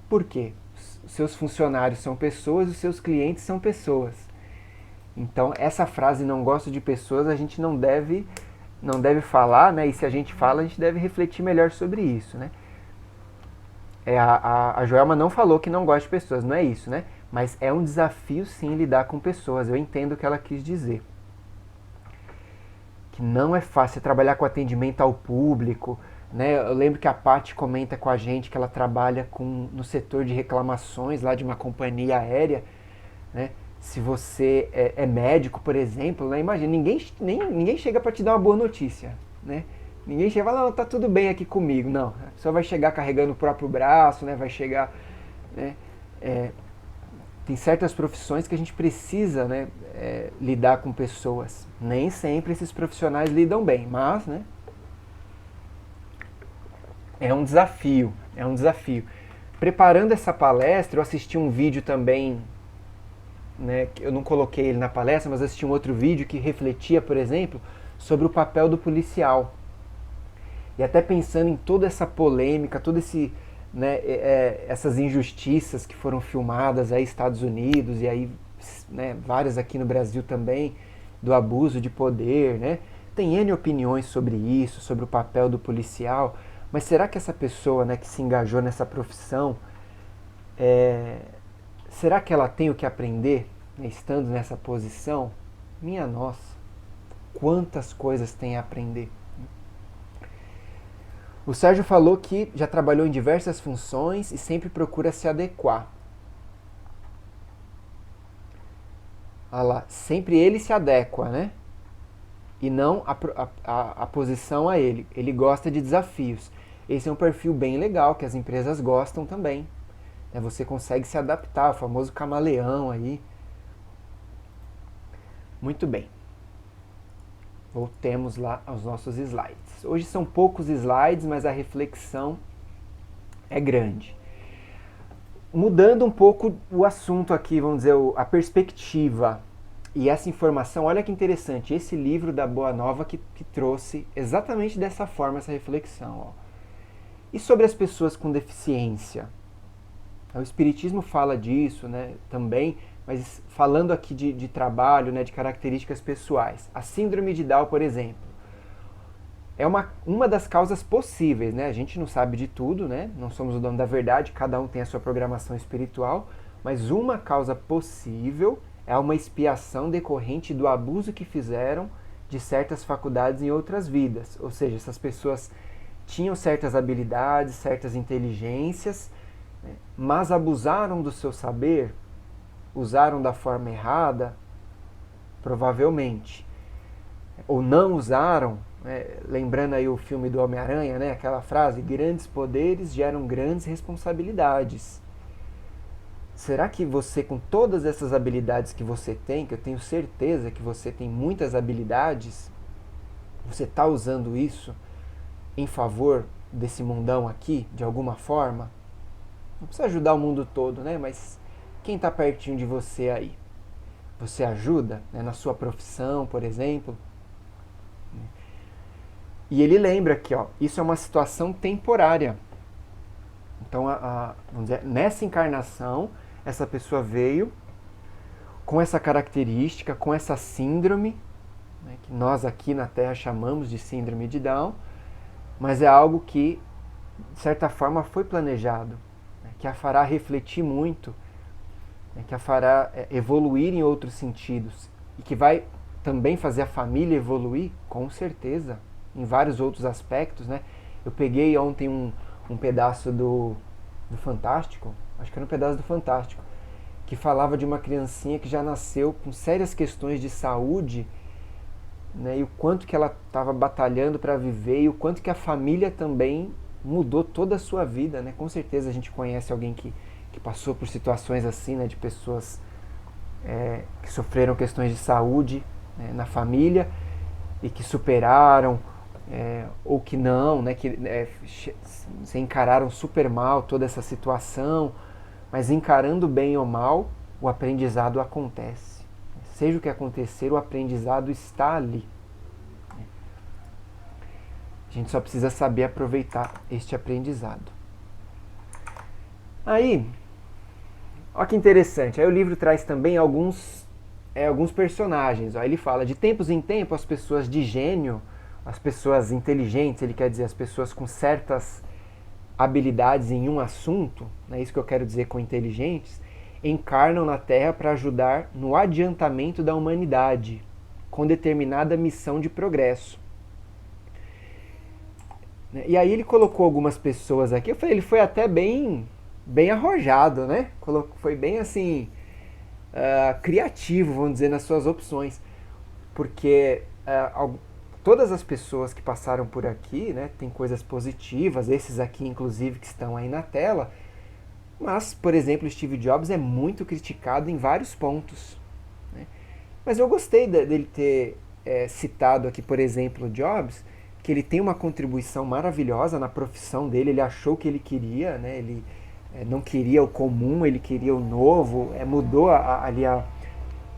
Por quê? Os seus funcionários são pessoas, os seus clientes são pessoas. Então, essa frase, não gosto de pessoas, a gente não deve falar, né? E se a gente fala, a gente deve refletir melhor sobre isso, né? A Joelma não falou que não gosta de pessoas, não é isso, né? Mas é um desafio, sim, lidar com pessoas. Eu entendo o que ela quis dizer. Que não é fácil trabalhar com atendimento ao público, né? Eu lembro que a Paty comenta com a gente que ela trabalha no setor de reclamações lá de uma companhia aérea, né? Se você é médico, por exemplo, né? Imagina, ninguém chega para te dar uma boa notícia, né? Ninguém chega e fala, não, tá tudo bem aqui comigo. Não, a pessoa vai chegar carregando o próprio braço, né? Vai chegar, né? Tem certas profissões que a gente precisa, né, lidar com pessoas. Nem sempre esses profissionais lidam bem, mas, né, é um desafio. Preparando essa palestra, eu assisti um vídeo também, né, eu não coloquei ele na palestra, mas assisti um outro vídeo que refletia, por exemplo, sobre o papel do policial. E até pensando em toda essa polêmica, todo esse... né, essas injustiças que foram filmadas aí nos Estados Unidos e aí, né, várias aqui no Brasil também, do abuso de poder, né? Tem N opiniões sobre isso, sobre o papel do policial, mas será que essa pessoa, né, que se engajou nessa profissão, será que ela tem o que aprender, né, estando nessa posição? Minha nossa, quantas coisas tem a aprender. O Sérgio falou que já trabalhou em diversas funções e sempre procura se adequar. Olha lá, sempre ele se adequa, né? E não a posição a ele. Ele gosta de desafios. Esse é um perfil bem legal, que as empresas gostam também. Você consegue se adaptar, o famoso camaleão aí. Muito bem. Voltemos lá aos nossos slides. Hoje são poucos slides, mas a reflexão é grande. Mudando um pouco o assunto aqui, vamos dizer, a perspectiva e essa informação, olha que interessante, esse livro da Boa Nova que trouxe exatamente dessa forma essa reflexão. E sobre as pessoas com deficiência? O Espiritismo fala disso, né, também, mas falando aqui de trabalho, né, de características pessoais. A síndrome de Down, por exemplo, é uma das causas possíveis, né? A gente não sabe de tudo, né? Não somos o dono da verdade, cada um tem a sua programação espiritual, mas uma causa possível é uma expiação decorrente do abuso que fizeram de certas faculdades em outras vidas. Ou seja, essas pessoas tinham certas habilidades, certas inteligências, mas abusaram do seu saber, usaram da forma errada, provavelmente, ou não usaram, lembrando aí o filme do Homem-Aranha, né, aquela frase, grandes poderes geram grandes responsabilidades. Será que você, com todas essas habilidades que você tem, que eu tenho certeza que você tem muitas habilidades, você está usando isso em favor desse mundão aqui, de alguma forma? Não precisa ajudar o mundo todo, né? Mas quem está pertinho de você aí? Você ajuda, né, na sua profissão, por exemplo? E ele lembra que, isso é uma situação temporária. Então, vamos dizer, nessa encarnação, essa pessoa veio com essa característica, com essa síndrome, né, que nós aqui na Terra chamamos de síndrome de Down, mas é algo que, de certa forma, foi planejado, né, que a fará refletir muito, né, que a fará evoluir em outros sentidos, e que vai também fazer a família evoluir, com certeza, em vários outros aspectos, né? Eu peguei ontem um pedaço do Fantástico, acho que era um pedaço do Fantástico, que falava de uma criancinha que já nasceu com sérias questões de saúde, né, e o quanto que ela estava batalhando para viver, e o quanto que a família também mudou toda a sua vida, né? Com certeza a gente conhece alguém que passou por situações assim, né, de pessoas que sofreram questões de saúde, né, na família, e que superaram, ou que não, né, que se encararam super mal toda essa situação, mas encarando bem ou mal, o aprendizado acontece. Seja o que acontecer, o aprendizado está ali. A gente só precisa saber aproveitar este aprendizado. Aí, olha que interessante, aí o livro traz também alguns personagens. Ele fala, de tempos em tempos, as pessoas de gênio, as pessoas inteligentes, ele quer dizer, as pessoas com certas habilidades em um assunto, é isso que eu quero dizer com inteligentes, encarnam na Terra para ajudar no adiantamento da humanidade, com determinada missão de progresso. E aí ele colocou algumas pessoas aqui, ele foi até bem arrojado, né? Foi bem assim, criativo, vamos dizer, nas suas opções, porque todas as pessoas que passaram por aqui, né, tem coisas positivas, esses aqui inclusive que estão aí na tela, mas, por exemplo, Steve Jobs é muito criticado em vários pontos, né? Mas eu gostei dele ter citado aqui, por exemplo, Jobs, que ele tem uma contribuição maravilhosa na profissão dele, ele achou o que ele queria, né? Ele não queria o comum, ele queria o novo, mudou ali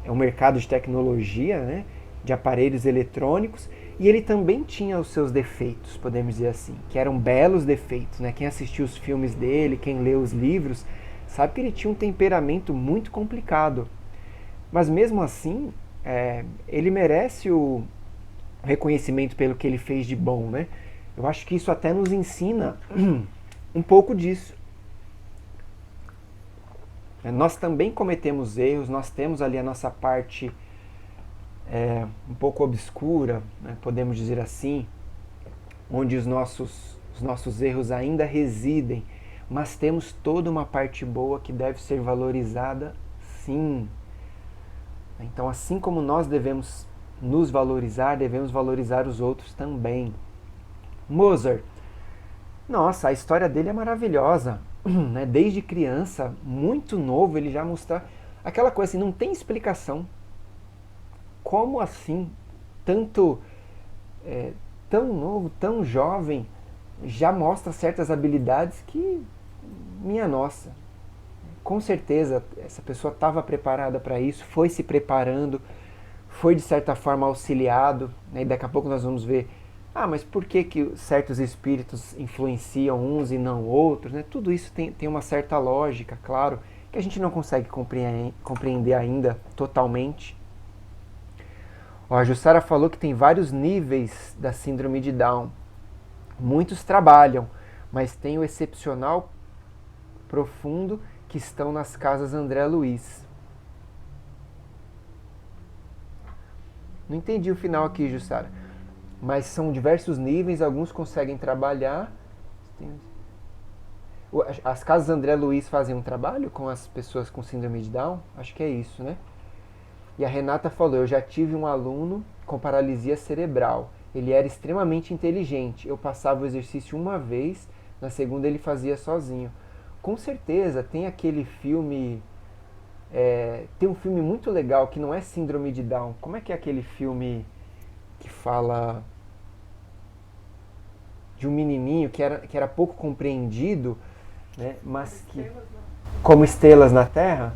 o mercado de tecnologia, né, de aparelhos eletrônicos, e ele também tinha os seus defeitos, podemos dizer assim, que eram belos defeitos, né? Quem assistiu os filmes dele, quem leu os livros, sabe que ele tinha um temperamento muito complicado, mas mesmo assim, ele merece o reconhecimento pelo que ele fez de bom, né? Eu acho que isso até nos ensina um pouco disso. Nós também cometemos erros, nós temos ali a nossa parte um pouco obscura, né, podemos dizer assim, onde os nossos erros ainda residem, mas temos toda uma parte boa que deve ser valorizada, sim. Então, assim como nós devemos nos valorizar, devemos valorizar os outros também. Mozart, nossa, a história dele é maravilhosa, né? Desde criança, muito novo, ele já mostra aquela coisa assim, não tem explicação. Como assim, tão novo, tão jovem, já mostra certas habilidades que, minha nossa, com certeza essa pessoa estava preparada para isso, foi se preparando, foi de certa forma auxiliado, né? E daqui a pouco nós vamos ver, mas por que certos espíritos influenciam uns e não outros, né? Tudo isso tem uma certa lógica, claro, que a gente não consegue compreender ainda totalmente. A Jussara falou que tem vários níveis da síndrome de Down. Muitos trabalham, mas tem o excepcional profundo que estão nas casas André Luiz. Não entendi o final aqui, Jussara. Mas são diversos níveis, alguns conseguem trabalhar. As casas André Luiz fazem um trabalho com as pessoas com síndrome de Down? Acho que é isso, né? E a Renata falou, eu já tive um aluno com paralisia cerebral. Ele era extremamente inteligente. Eu passava o exercício uma vez, na segunda ele fazia sozinho. Com certeza, tem aquele filme... tem um filme muito legal que não é síndrome de Down. Como é que é aquele filme que fala de um menininho que era pouco compreendido, né, mas que... Como Estrelas na Terra?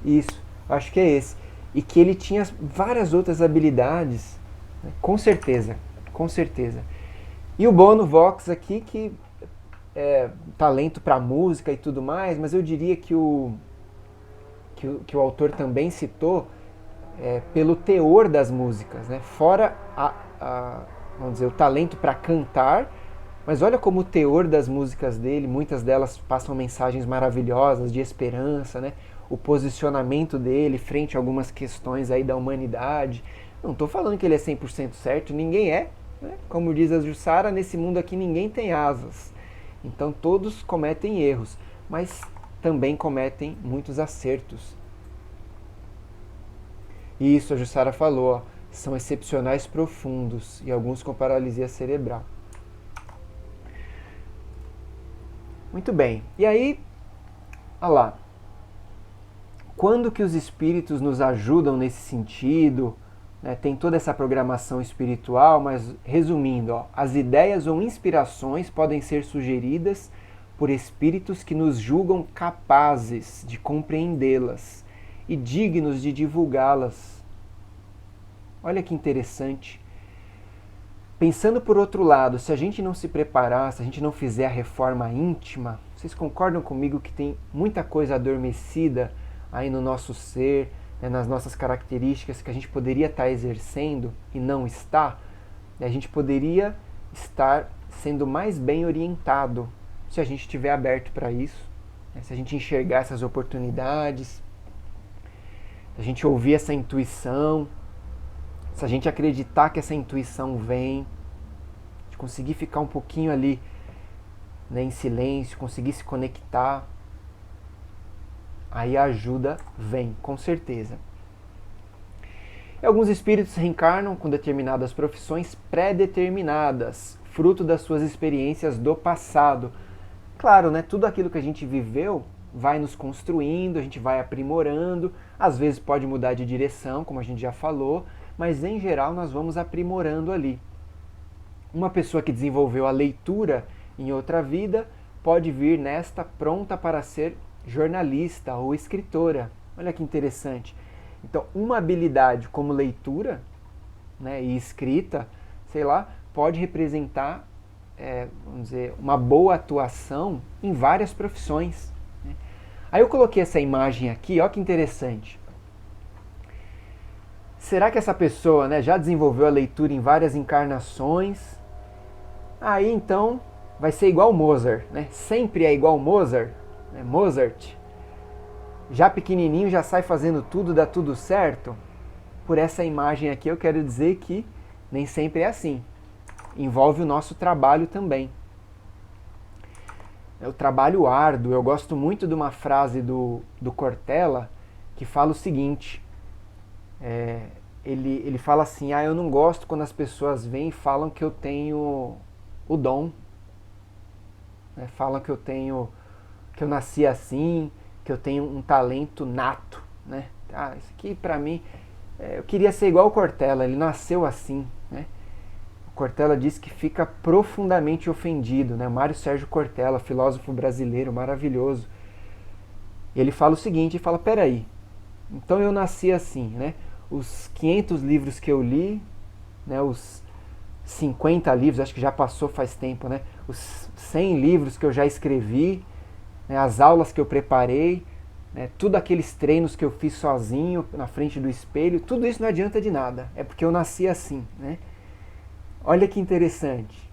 Isso, acho que é esse. E que ele tinha várias outras habilidades, né, com certeza, com certeza. E o Bono Vox aqui, que é talento para música e tudo mais, mas eu diria que o autor também citou pelo teor das músicas, né? Fora vamos dizer, o talento para cantar, mas olha como o teor das músicas dele, muitas delas passam mensagens maravilhosas de esperança, né? O posicionamento dele frente a algumas questões aí da humanidade. Não estou falando que ele é 100% certo, ninguém é, né? Como diz a Jussara, nesse mundo aqui ninguém tem asas. Então todos cometem erros, mas também cometem muitos acertos. E isso a Jussara falou, ó, são excepcionais profundos e alguns com paralisia cerebral. Muito bem. E aí, olha lá. Quando que os espíritos nos ajudam nesse sentido? Né? Tem toda essa programação espiritual, mas resumindo, ó, as ideias ou inspirações podem ser sugeridas por espíritos que nos julgam capazes de compreendê-las e dignos de divulgá-las. Olha que interessante. Pensando por outro lado, se a gente não se preparar, se a gente não fizer a reforma íntima, vocês concordam comigo que tem muita coisa adormecida aí no nosso ser, né, nas nossas características que a gente poderia estar exercendo e não está? E a gente poderia estar sendo mais bem orientado se a gente estiver aberto para isso, né, se a gente enxergar essas oportunidades, se a gente ouvir essa intuição, se a gente acreditar que essa intuição vem, de conseguir ficar um pouquinho ali, né, em silêncio, conseguir se conectar, aí a ajuda vem, com certeza. E alguns espíritos reencarnam com determinadas profissões pré-determinadas, fruto das suas experiências do passado. Claro, né, tudo aquilo que a gente viveu vai nos construindo, a gente vai aprimorando, às vezes pode mudar de direção, como a gente já falou, mas em geral nós vamos aprimorando ali. Uma pessoa que desenvolveu a leitura em outra vida pode vir nesta pronta para ser jornalista ou escritora. Olha que interessante. Então, uma habilidade como leitura, né, e escrita, sei lá, pode representar, vamos dizer, uma boa atuação em várias profissões, né? Aí eu coloquei essa imagem aqui, olha que interessante. Será que essa pessoa, né, já desenvolveu a leitura em várias encarnações? Aí então vai ser igual Mozart, né? Sempre é igual Mozart, né? Mozart, já pequenininho já sai fazendo tudo, dá tudo certo? Por essa imagem aqui eu quero dizer que nem sempre é assim. Envolve o nosso trabalho também. É o trabalho árduo. Eu gosto muito de uma frase do Cortella que fala o seguinte... Ele fala assim, eu não gosto quando as pessoas vêm e falam que eu tenho o dom, né? Falam que eu nasci assim, que eu tenho um talento nato, né? Isso aqui pra mim, eu queria ser igual o Cortella, ele nasceu assim, né? O Cortella diz que fica profundamente ofendido, né? Mário Sérgio Cortella, filósofo brasileiro maravilhoso. E ele fala o seguinte, ele fala, peraí, então eu nasci assim, né? Os 500 livros que eu li, né, os 50 livros, acho que já passou faz tempo, né, os 100 livros que eu já escrevi, né, as aulas que eu preparei, né, tudo aqueles treinos que eu fiz sozinho, na frente do espelho, tudo isso não adianta de nada, é porque eu nasci assim, né? Olha que interessante.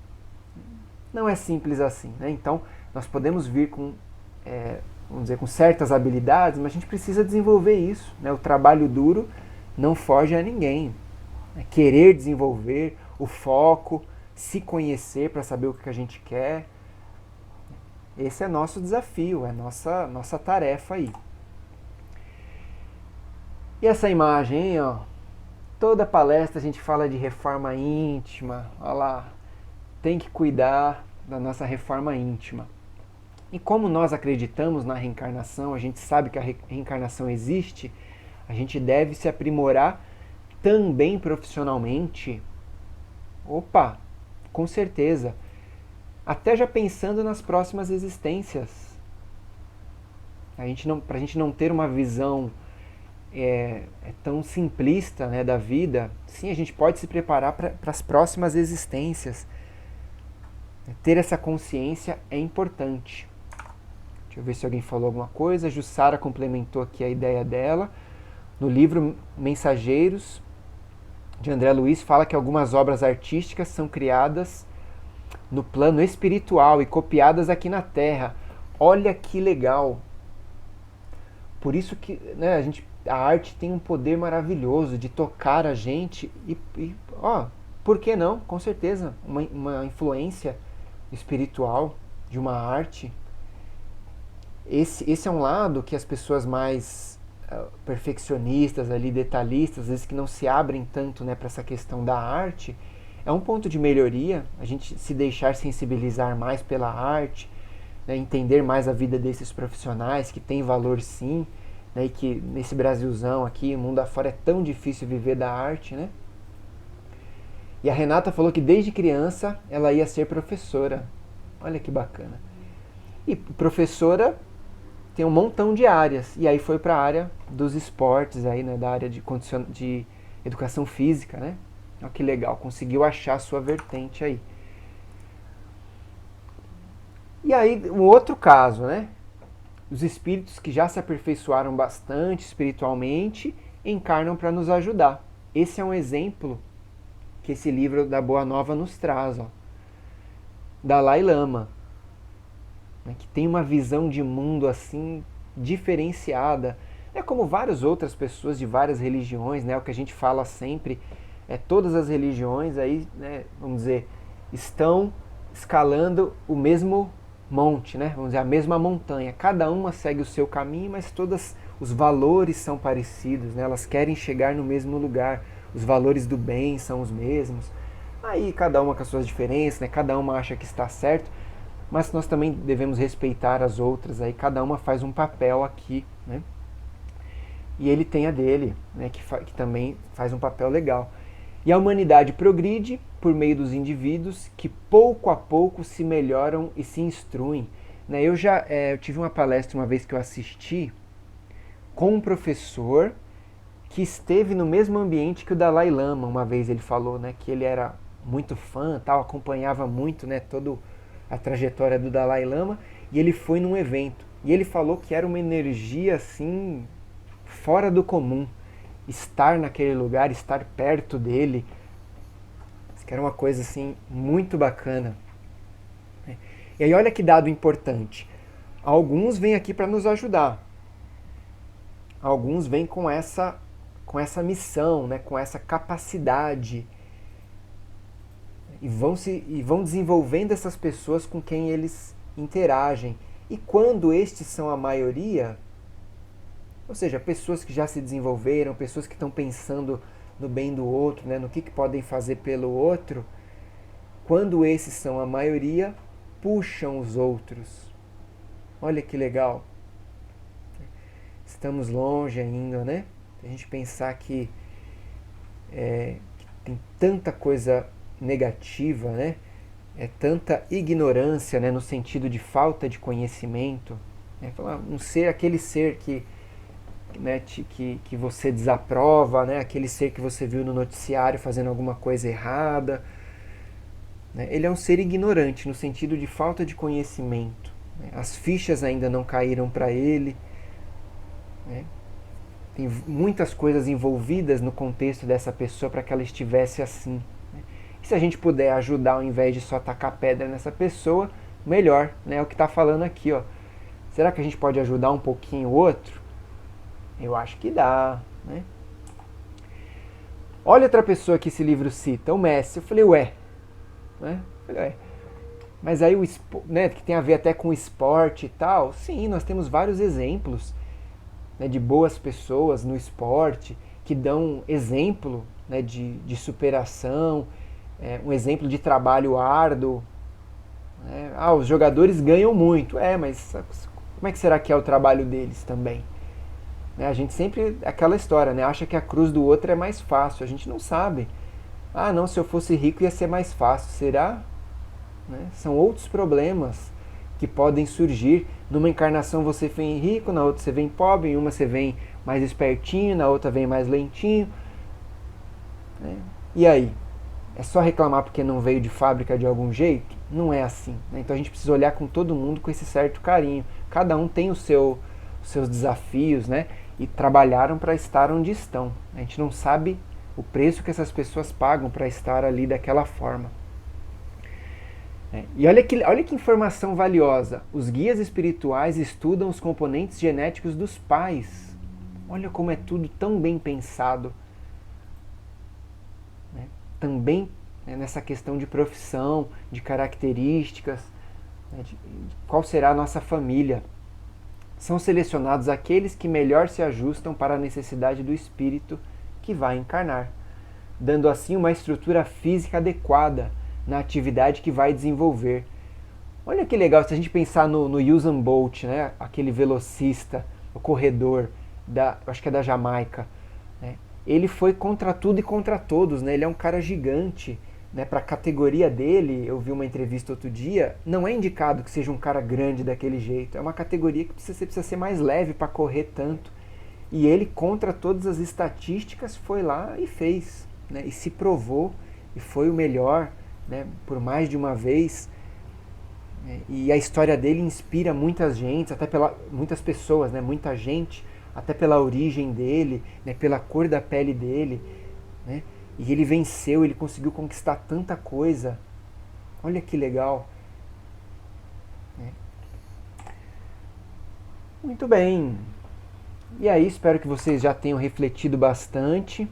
Não é simples assim, né? Então, nós podemos vir com, vamos dizer, com certas habilidades, mas a gente precisa desenvolver isso, né? O trabalho duro não foge a ninguém. Querer desenvolver, o foco, se conhecer para saber o que a gente quer. Esse é nosso desafio, é nossa tarefa aí. E essa imagem, hein, ó? Toda palestra a gente fala de reforma íntima. Olha lá, tem que cuidar da nossa reforma íntima. E como nós acreditamos na reencarnação, a gente sabe que a reencarnação existe, a gente deve se aprimorar também profissionalmente. Opa, com certeza. Até já pensando nas próximas existências. Para a gente não ter uma visão tão simplista, né, da vida, sim, a gente pode se preparar para as próximas existências. Ter essa consciência é importante. Deixa eu ver se alguém falou alguma coisa. A Jussara complementou aqui a ideia dela. No livro Mensageiros, de André Luiz, fala que algumas obras artísticas são criadas no plano espiritual e copiadas aqui na Terra. Olha que legal! Por isso que, né, a arte tem um poder maravilhoso de tocar a gente por que não? Com certeza, uma influência espiritual de uma arte. Esse é um lado que as pessoas mais perfeccionistas, ali, detalhistas, às vezes que não se abrem tanto, né, para essa questão da arte, é um ponto de melhoria, a gente se deixar sensibilizar mais pela arte, né, entender mais a vida desses profissionais, que tem valor sim, né, e que nesse Brasilzão aqui, o mundo afora, é tão difícil viver da arte, né? E a Renata falou que desde criança ela ia ser professora. Olha que bacana. E professora tem um montão de áreas, e aí foi para a área dos esportes, aí, né, da área de educação física, né? Olha que legal, conseguiu achar a sua vertente aí. E aí, um outro caso, né? Os espíritos que já se aperfeiçoaram bastante espiritualmente encarnam para nos ajudar. Esse é um exemplo que esse livro da Boa Nova nos traz, ó. Dalai Lama, né, que tem uma visão de mundo assim diferenciada. É como várias outras pessoas de várias religiões, né? O que a gente fala sempre todas as religiões aí, né, vamos dizer, estão escalando o mesmo monte, né? Vamos dizer, a mesma montanha. Cada uma segue o seu caminho, mas todas os valores são parecidos, né? Elas querem chegar no mesmo lugar. Os valores do bem são os mesmos. Aí cada uma com as suas diferenças, né? Cada uma acha que está certo, mas nós também devemos respeitar as outras. Aí cada uma faz um papel aqui, né? E ele tem a dele, né? Que também faz um papel legal. E a humanidade progride por meio dos indivíduos que pouco a pouco se melhoram e se instruem. Né? Eu tive uma palestra uma vez que eu assisti com um professor que esteve no mesmo ambiente que o Dalai Lama. Uma vez ele falou, né, que ele era muito fã, tal, acompanhava muito, né, toda a trajetória do Dalai Lama, e ele foi num evento. E ele falou que era uma energia assim fora do comum. Estar naquele lugar, estar perto dele, que era uma coisa assim muito bacana. E aí olha que dado importante. Alguns vêm aqui para nos ajudar. Alguns vêm com essa missão, né, com essa capacidade. E vão desenvolvendo essas pessoas com quem eles interagem. E quando estes são a maioria, ou seja, pessoas que já se desenvolveram, pessoas que estão pensando no bem do outro, né, no que podem fazer pelo outro, quando esses são a maioria, puxam os outros. Olha que legal. Estamos longe ainda, né? A gente pensar que tem tanta coisa negativa, né? Tanta ignorância, né, no sentido de falta de conhecimento. Né? Aquele ser que, né, que você desaprova, né, aquele ser que você viu no noticiário fazendo alguma coisa errada, né, ele é um ser ignorante no sentido de falta de conhecimento, né, as fichas ainda não caíram para ele, né, tem muitas coisas envolvidas no contexto dessa pessoa para que ela estivesse assim, né. E se a gente puder ajudar ao invés de só tacar pedra nessa pessoa, melhor, né, é o que está falando aqui, ó. Será que a gente pode ajudar um pouquinho o outro? Eu acho que dá, né? Olha outra pessoa que esse livro cita, o Messi. Eu falei, ué. Né? Mas aí né, que tem a ver até com esporte e tal, sim, nós temos vários exemplos, né, de boas pessoas no esporte que dão exemplo, né, de superação, um exemplo de trabalho árduo. Né? Os jogadores ganham muito, mas como é que será que é o trabalho deles também? Né, a gente sempre, aquela história, né, acha que a cruz do outro é mais fácil, a gente não sabe. Não, se eu fosse rico ia ser mais fácil, será? Né? São outros problemas que podem surgir. Numa encarnação você vem rico, na outra você vem pobre, em uma você vem mais espertinho, na outra vem mais lentinho. Né? E aí? É só reclamar porque não veio de fábrica de algum jeito? Não é assim. Né? Então a gente precisa olhar com todo mundo com esse certo carinho. Cada um tem os seus desafios, né? E trabalharam para estar onde estão. A gente não sabe o preço que essas pessoas pagam para estar ali daquela forma. E olha que informação valiosa. Os guias espirituais estudam os componentes genéticos dos pais. Olha como é tudo tão bem pensado. Né? Também, né, nessa questão de profissão, de características, né, de qual será a nossa família. São selecionados aqueles que melhor se ajustam para a necessidade do espírito que vai encarnar, dando assim uma estrutura física adequada na atividade que vai desenvolver. Olha que legal, se a gente pensar no Usain Bolt, né? Aquele velocista, o corredor, acho que é da Jamaica. Né? Ele foi contra tudo e contra todos, né? Ele é um cara gigante. Né? Para a categoria dele, eu vi uma entrevista outro dia, não é indicado que seja um cara grande daquele jeito. É uma categoria que você precisa ser mais leve para correr tanto. E ele, contra todas as estatísticas, foi lá e fez. Né? E se provou e foi o melhor, né? Por mais de uma vez. E a história dele inspira muitas gente, muitas pessoas, né? Muita gente, até pela origem dele, né? Pela cor da pele dele. Né? E ele venceu, ele conseguiu conquistar tanta coisa. Olha que legal. Muito bem. E aí, espero que vocês já tenham refletido bastante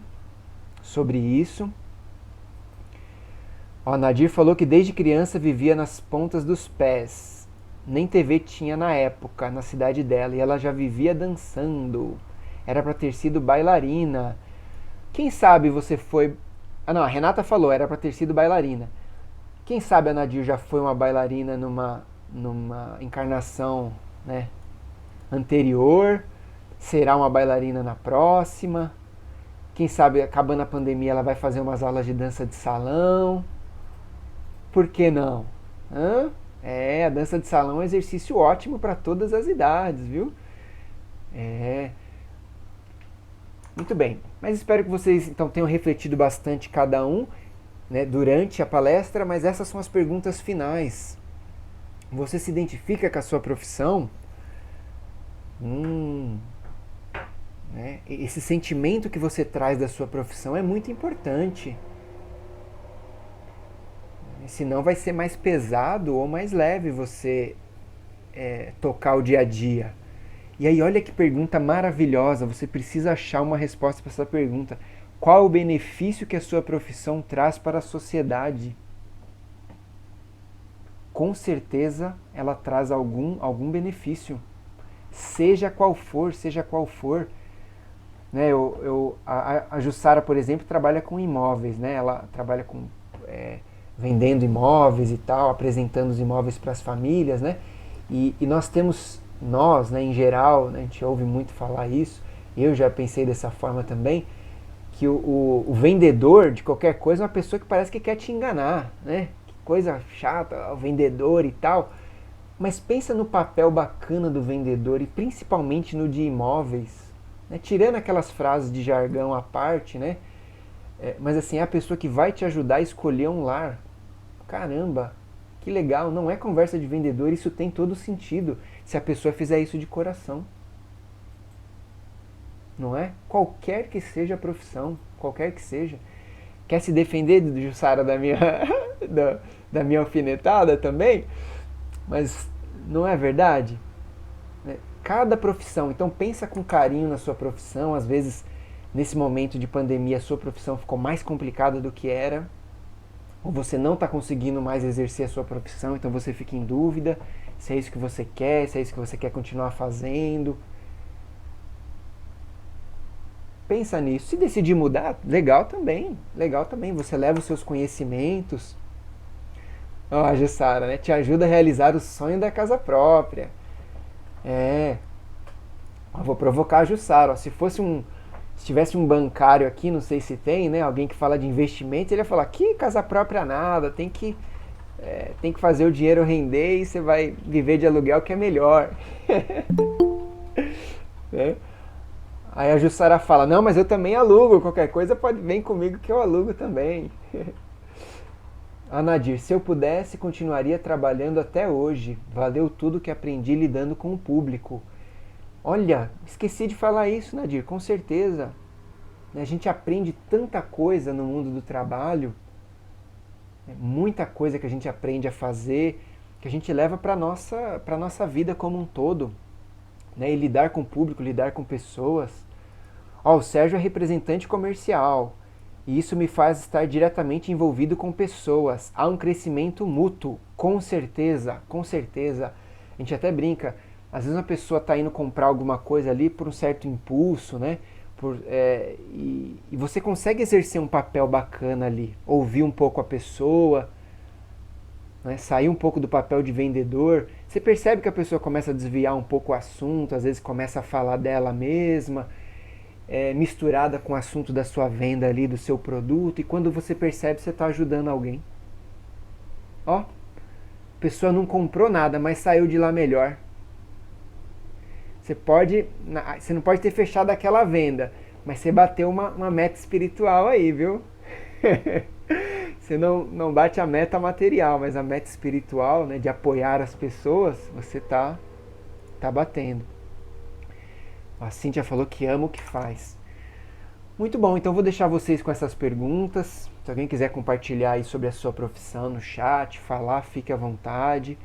sobre isso. Nadir falou que desde criança vivia nas pontas dos pés. Nem TV tinha na época, na cidade dela, e ela já vivia dançando. Era para ter sido bailarina. Quem sabe você foi... não, a Renata falou, era para ter sido bailarina. Quem sabe a Nadir já foi uma bailarina numa encarnação, né, anterior? Será uma bailarina na próxima? Quem sabe, acabando a pandemia, ela vai fazer umas aulas de dança de salão? Por que não? A dança de salão é um exercício ótimo para todas as idades, viu? Muito bem. Mas espero que vocês então tenham refletido bastante cada um, né, durante a palestra, mas essas são as perguntas finais. Você se identifica com a sua profissão? Né? Esse sentimento que você traz da sua profissão é muito importante. Senão vai ser mais pesado ou mais leve você tocar o dia a dia. E aí olha que pergunta maravilhosa, você precisa achar uma resposta para essa pergunta. Qual o benefício que a sua profissão traz para a sociedade? Com certeza ela traz algum benefício. Seja qual for. Né, a Jussara, por exemplo, trabalha com imóveis, né? Ela trabalha com vendendo imóveis e tal, apresentando os imóveis para as famílias, né? E nós, né, em geral, né, a gente ouve muito falar isso, eu já pensei dessa forma também, que o vendedor de qualquer coisa é uma pessoa que parece que quer te enganar, né? Que coisa chata, o vendedor e tal. Mas pensa no papel bacana do vendedor, e principalmente no de imóveis, né? Tirando aquelas frases de jargão à parte, né? Mas assim, é a pessoa que vai te ajudar a escolher um lar. Caramba, que legal, não é conversa de vendedor, isso tem todo sentido se a pessoa fizer isso de coração. Não é? Qualquer que seja a profissão, qualquer que seja. Quer se defender, Jussara, da minha alfinetada também? Mas não é verdade? Cada profissão, então pensa com carinho na sua profissão. Às vezes, nesse momento de pandemia, a sua profissão ficou mais complicada do que era. ou você não está conseguindo mais exercer a sua profissão, então você fica em dúvida se é isso que você quer, se é isso que você quer continuar fazendo. Pensa nisso. Se decidir mudar, legal também. Você leva os seus conhecimentos. Ó, Jussara, né? Te ajuda a realizar o sonho da casa própria. Eu vou provocar a Jussara. Ó. Se tivesse um bancário aqui, não sei se tem, né? Alguém que fala de investimento, ele ia falar, que casa própria nada, tem que fazer o dinheiro render e você vai viver de aluguel que é melhor. Né? Aí a Jussara fala, não, mas eu também alugo, qualquer coisa vem comigo que eu alugo também. A Nadir, se eu pudesse, continuaria trabalhando até hoje. Valeu tudo que aprendi lidando com o público. Olha, esqueci de falar isso, Nadir, com certeza. A gente aprende tanta coisa no mundo do trabalho, muita coisa que a gente aprende a fazer, que a gente leva para a nossa vida como um todo. Né? E lidar com o público, lidar com pessoas. Ó, o Sérgio é representante comercial. E isso me faz estar diretamente envolvido com pessoas. Há um crescimento mútuo, com certeza, com certeza. A gente até brinca, às vezes uma pessoa está indo comprar alguma coisa ali por um certo impulso, né? E você consegue exercer um papel bacana ali, ouvir um pouco a pessoa, né? Sair um pouco do papel de vendedor. Você percebe que a pessoa começa a desviar um pouco o assunto, às vezes começa a falar dela mesma, misturada com o assunto da sua venda ali, do seu produto, e quando você percebe, você está ajudando alguém. Ó, a pessoa não comprou nada, mas saiu de lá melhor. Você não pode ter fechado aquela venda, mas você bateu uma meta espiritual aí, viu? Você não bate a meta material, mas a meta espiritual, né, de apoiar as pessoas, você tá batendo. A Cíntia falou que ama o que faz. Muito bom, então vou deixar vocês com essas perguntas. Se alguém quiser compartilhar aí sobre a sua profissão no chat, falar, fique à vontade.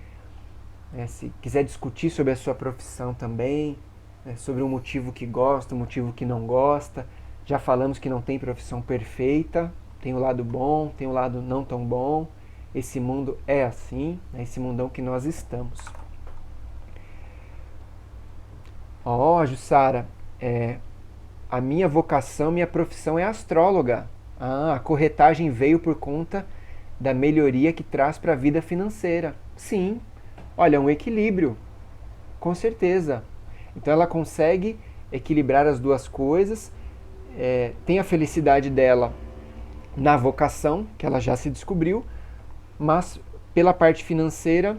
Se quiser discutir sobre a sua profissão também, sobre um motivo que gosta, um motivo que não gosta. Já falamos que não tem profissão perfeita, tem o lado bom, tem o lado não tão bom. Esse mundo é assim, esse mundão que nós estamos. Ó, Jussara, a minha vocação, minha profissão é astróloga. A corretagem veio por conta da melhoria que traz para a vida financeira. Sim. Olha, um equilíbrio, com certeza. Então ela consegue equilibrar as duas coisas, tem a felicidade dela na vocação, que ela já se descobriu, mas pela parte financeira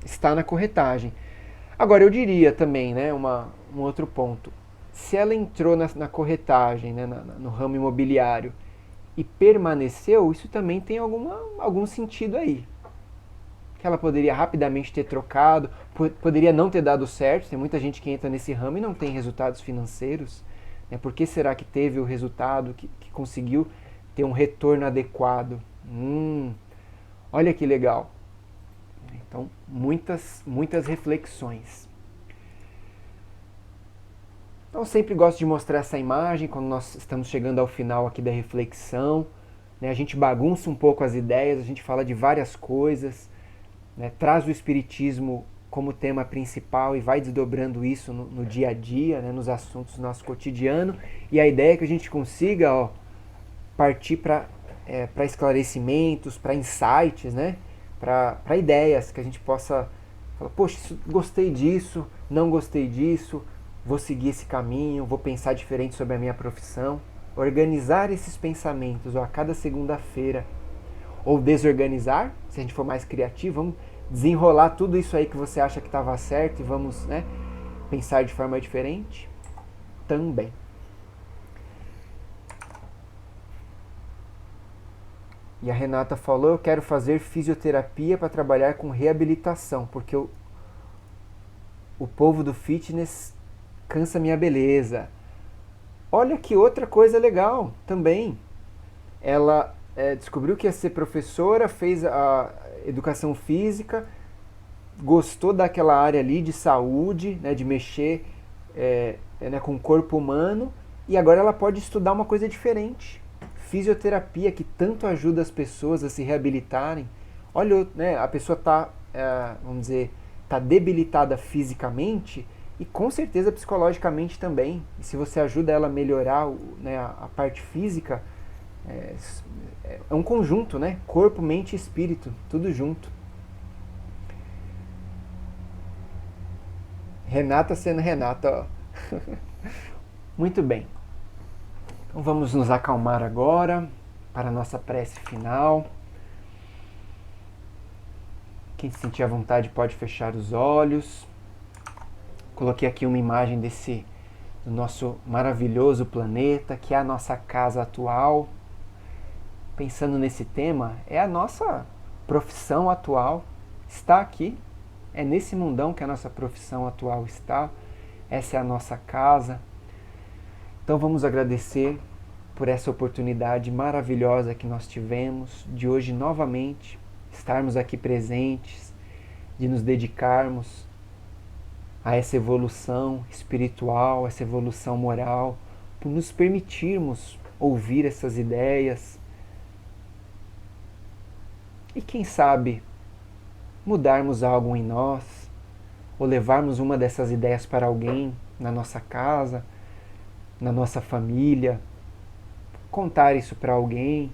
está na corretagem. Agora eu diria também, né, um outro ponto, se ela entrou na corretagem, né, no ramo imobiliário e permaneceu, isso também tem algum sentido aí. Que ela poderia rapidamente ter trocado, poderia não ter dado certo. Tem muita gente que entra nesse ramo e não tem resultados financeiros. Né? Por que será que teve o resultado, que conseguiu ter um retorno adequado? Olha que legal. Então, muitas reflexões. Então, eu sempre gosto de mostrar essa imagem quando nós estamos chegando ao final aqui da reflexão. Né? A gente bagunça um pouco as ideias, a gente fala de várias coisas. Né, traz o Espiritismo como tema principal e vai desdobrando isso no dia a dia, né, nos assuntos do nosso cotidiano. E a ideia é que a gente consiga partir para esclarecimentos, para insights, né, para ideias, que a gente possa falar, poxa, gostei disso, não gostei disso, vou seguir esse caminho, vou pensar diferente sobre a minha profissão. Organizar esses pensamentos a cada segunda-feira. Ou desorganizar, se a gente for mais criativo, vamos desenrolar tudo isso aí que você acha que estava certo e vamos, né, pensar de forma diferente também. E a Renata falou, eu quero fazer fisioterapia para trabalhar com reabilitação, porque o povo do fitness cansa minha beleza. Olha que outra coisa legal também. Ela descobriu que ia ser professora, fez a educação física, gostou daquela área ali de saúde, né, de mexer né, com o corpo humano, e agora ela pode estudar uma coisa diferente, fisioterapia que tanto ajuda as pessoas a se reabilitarem. Olha, né, a pessoa está, vamos dizer, está debilitada fisicamente e com certeza psicologicamente também. E se você ajuda ela a melhorar, né, a parte física, é um conjunto, né? Corpo, mente e espírito, tudo junto. Renata sendo Renata, ó. Muito bem. Então vamos nos acalmar agora para a nossa prece final. Quem se sentir à vontade pode fechar os olhos. Coloquei aqui uma imagem do nosso maravilhoso planeta, que é a nossa casa atual. Pensando nesse tema, é a nossa profissão atual. Está aqui. É nesse mundão que a nossa profissão atual está. Essa é a nossa casa. Então vamos agradecer por essa oportunidade maravilhosa que nós tivemos de hoje novamente estarmos aqui presentes, de nos dedicarmos a essa evolução espiritual, essa evolução moral, por nos permitirmos ouvir essas ideias e quem sabe mudarmos algo em nós ou levarmos uma dessas ideias para alguém na nossa casa, na nossa família, contar isso para alguém,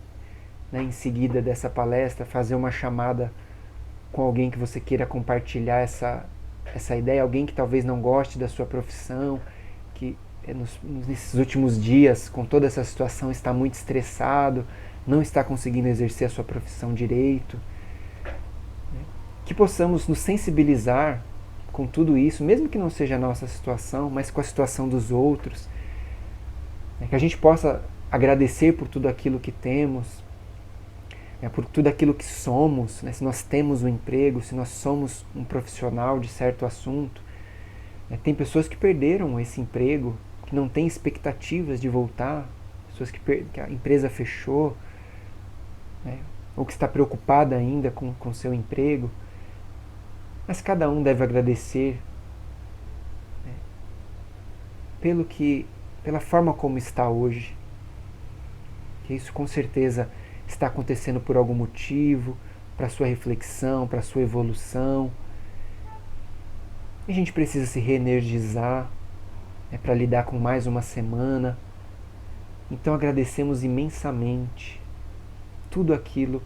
né, em seguida dessa palestra, fazer uma chamada com alguém que você queira compartilhar essa ideia, alguém que talvez não goste da sua profissão, que nesses últimos dias, com toda essa situação, está muito estressado, não está conseguindo exercer a sua profissão direito. Que possamos nos sensibilizar com tudo isso, mesmo que não seja a nossa situação, mas com a situação dos outros. Que a gente possa agradecer por tudo aquilo que temos, por tudo aquilo que somos, né? Se nós temos um emprego, se nós somos um profissional de certo assunto. Tem pessoas que perderam esse emprego, que não têm expectativas de voltar, pessoas que a empresa fechou, né? Ou que está preocupada ainda com seu emprego. Mas cada um deve agradecer, né, pela forma como está hoje. Que isso com certeza está acontecendo por algum motivo, para a sua reflexão, para a sua evolução. E a gente precisa se reenergizar, né, para lidar com mais uma semana. Então agradecemos imensamente tudo aquilo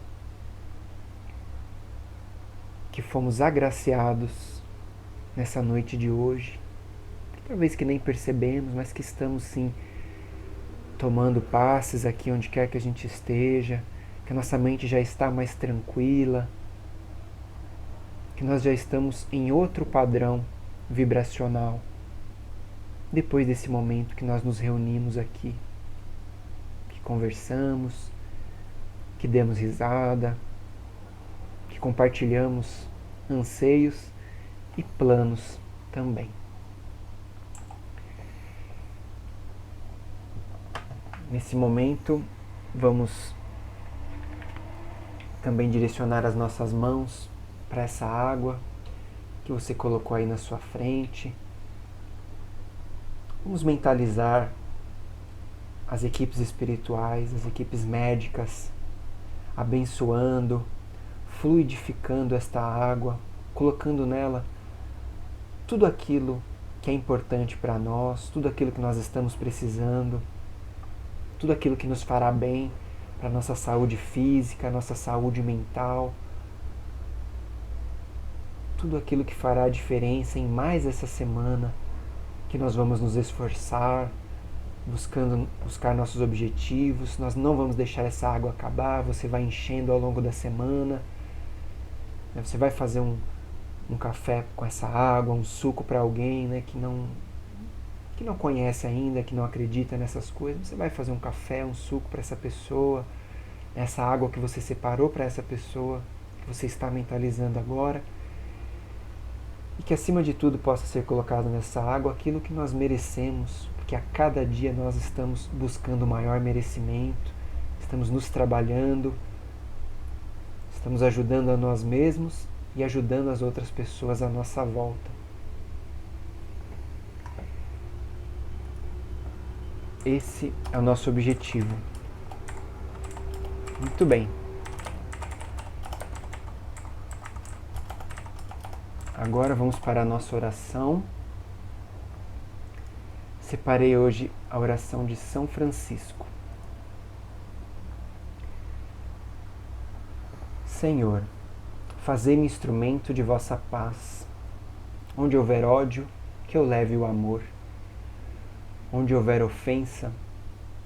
que fomos agraciados nessa noite de hoje, talvez que nem percebemos, mas que estamos sim tomando passes aqui onde quer que a gente esteja, que a nossa mente já está mais tranquila, que nós já estamos em outro padrão vibracional, depois desse momento que nós nos reunimos aqui, que conversamos, que demos risada, que compartilhamos anseios e planos também. Nesse momento, vamos também direcionar as nossas mãos para essa água que você colocou aí na sua frente. Vamos mentalizar as equipes espirituais, as equipes médicas, abençoando, fluidificando esta água, colocando nela tudo aquilo que é importante para nós, tudo aquilo que nós estamos precisando, tudo aquilo que nos fará bem para a nossa saúde física, nossa saúde mental, tudo aquilo que fará a diferença em mais essa semana que nós vamos nos esforçar, buscar nossos objetivos. Nós não vamos deixar essa água acabar, você vai enchendo ao longo da semana. Você vai fazer um café com essa água, um suco para alguém, né, que não conhece ainda, que não acredita nessas coisas. Você vai fazer um café, um suco para essa pessoa, essa água que você separou para essa pessoa, que você está mentalizando agora. E que acima de tudo possa ser colocado nessa água aquilo que nós merecemos, porque a cada dia nós estamos buscando maior merecimento, estamos nos trabalhando, estamos ajudando a nós mesmos e ajudando as outras pessoas à nossa volta. Esse é o nosso objetivo. Muito bem. Agora vamos para a nossa oração. Separei hoje a oração de São Francisco. Senhor, fazei-me instrumento de vossa paz. Onde houver ódio, que eu leve o amor. Onde houver ofensa,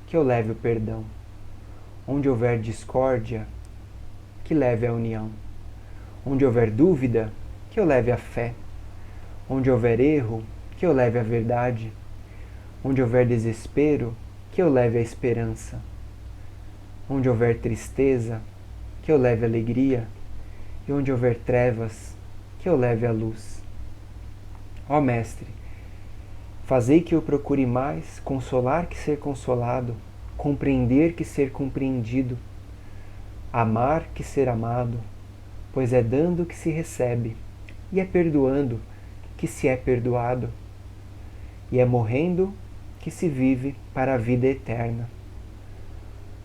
que eu leve o perdão. Onde houver discórdia, que leve a união. Onde houver dúvida, que eu leve a fé. Onde houver erro, que eu leve a verdade. Onde houver desespero, que eu leve a esperança. Onde houver tristeza, que eu leve a alegria. E onde houver trevas, que eu leve a luz. Ó Mestre, fazei que eu procure mais consolar que ser consolado, compreender que ser compreendido, amar que ser amado, pois é dando que se recebe, e é perdoando que se é perdoado, e é morrendo que se vive para a vida eterna.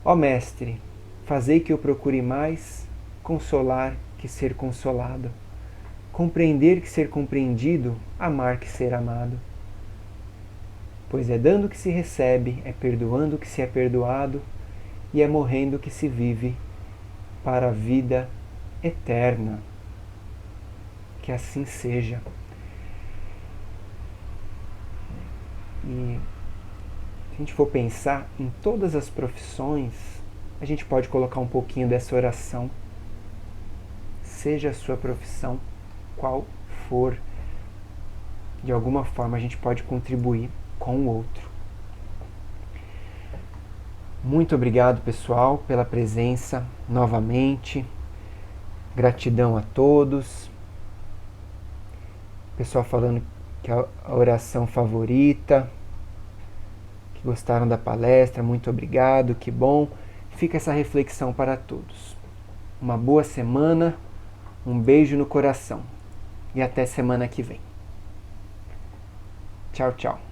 Ó Mestre, fazei que eu procure mais consolar que ser consolado, compreender que ser compreendido, amar que ser amado. Pois é dando que se recebe, é perdoando que se é perdoado, e é morrendo que se vive para a vida eterna. Que assim seja. E se a gente for pensar em todas as profissões, a gente pode colocar um pouquinho dessa oração. Seja a sua profissão qual for, de alguma forma a gente pode contribuir com o outro. Muito obrigado, pessoal, pela presença novamente. Gratidão a todos. Pessoal falando que é a oração favorita, que gostaram da palestra, muito obrigado, que bom. Fica essa reflexão para todos. Uma boa semana, um beijo no coração e até semana que vem. Tchau, tchau.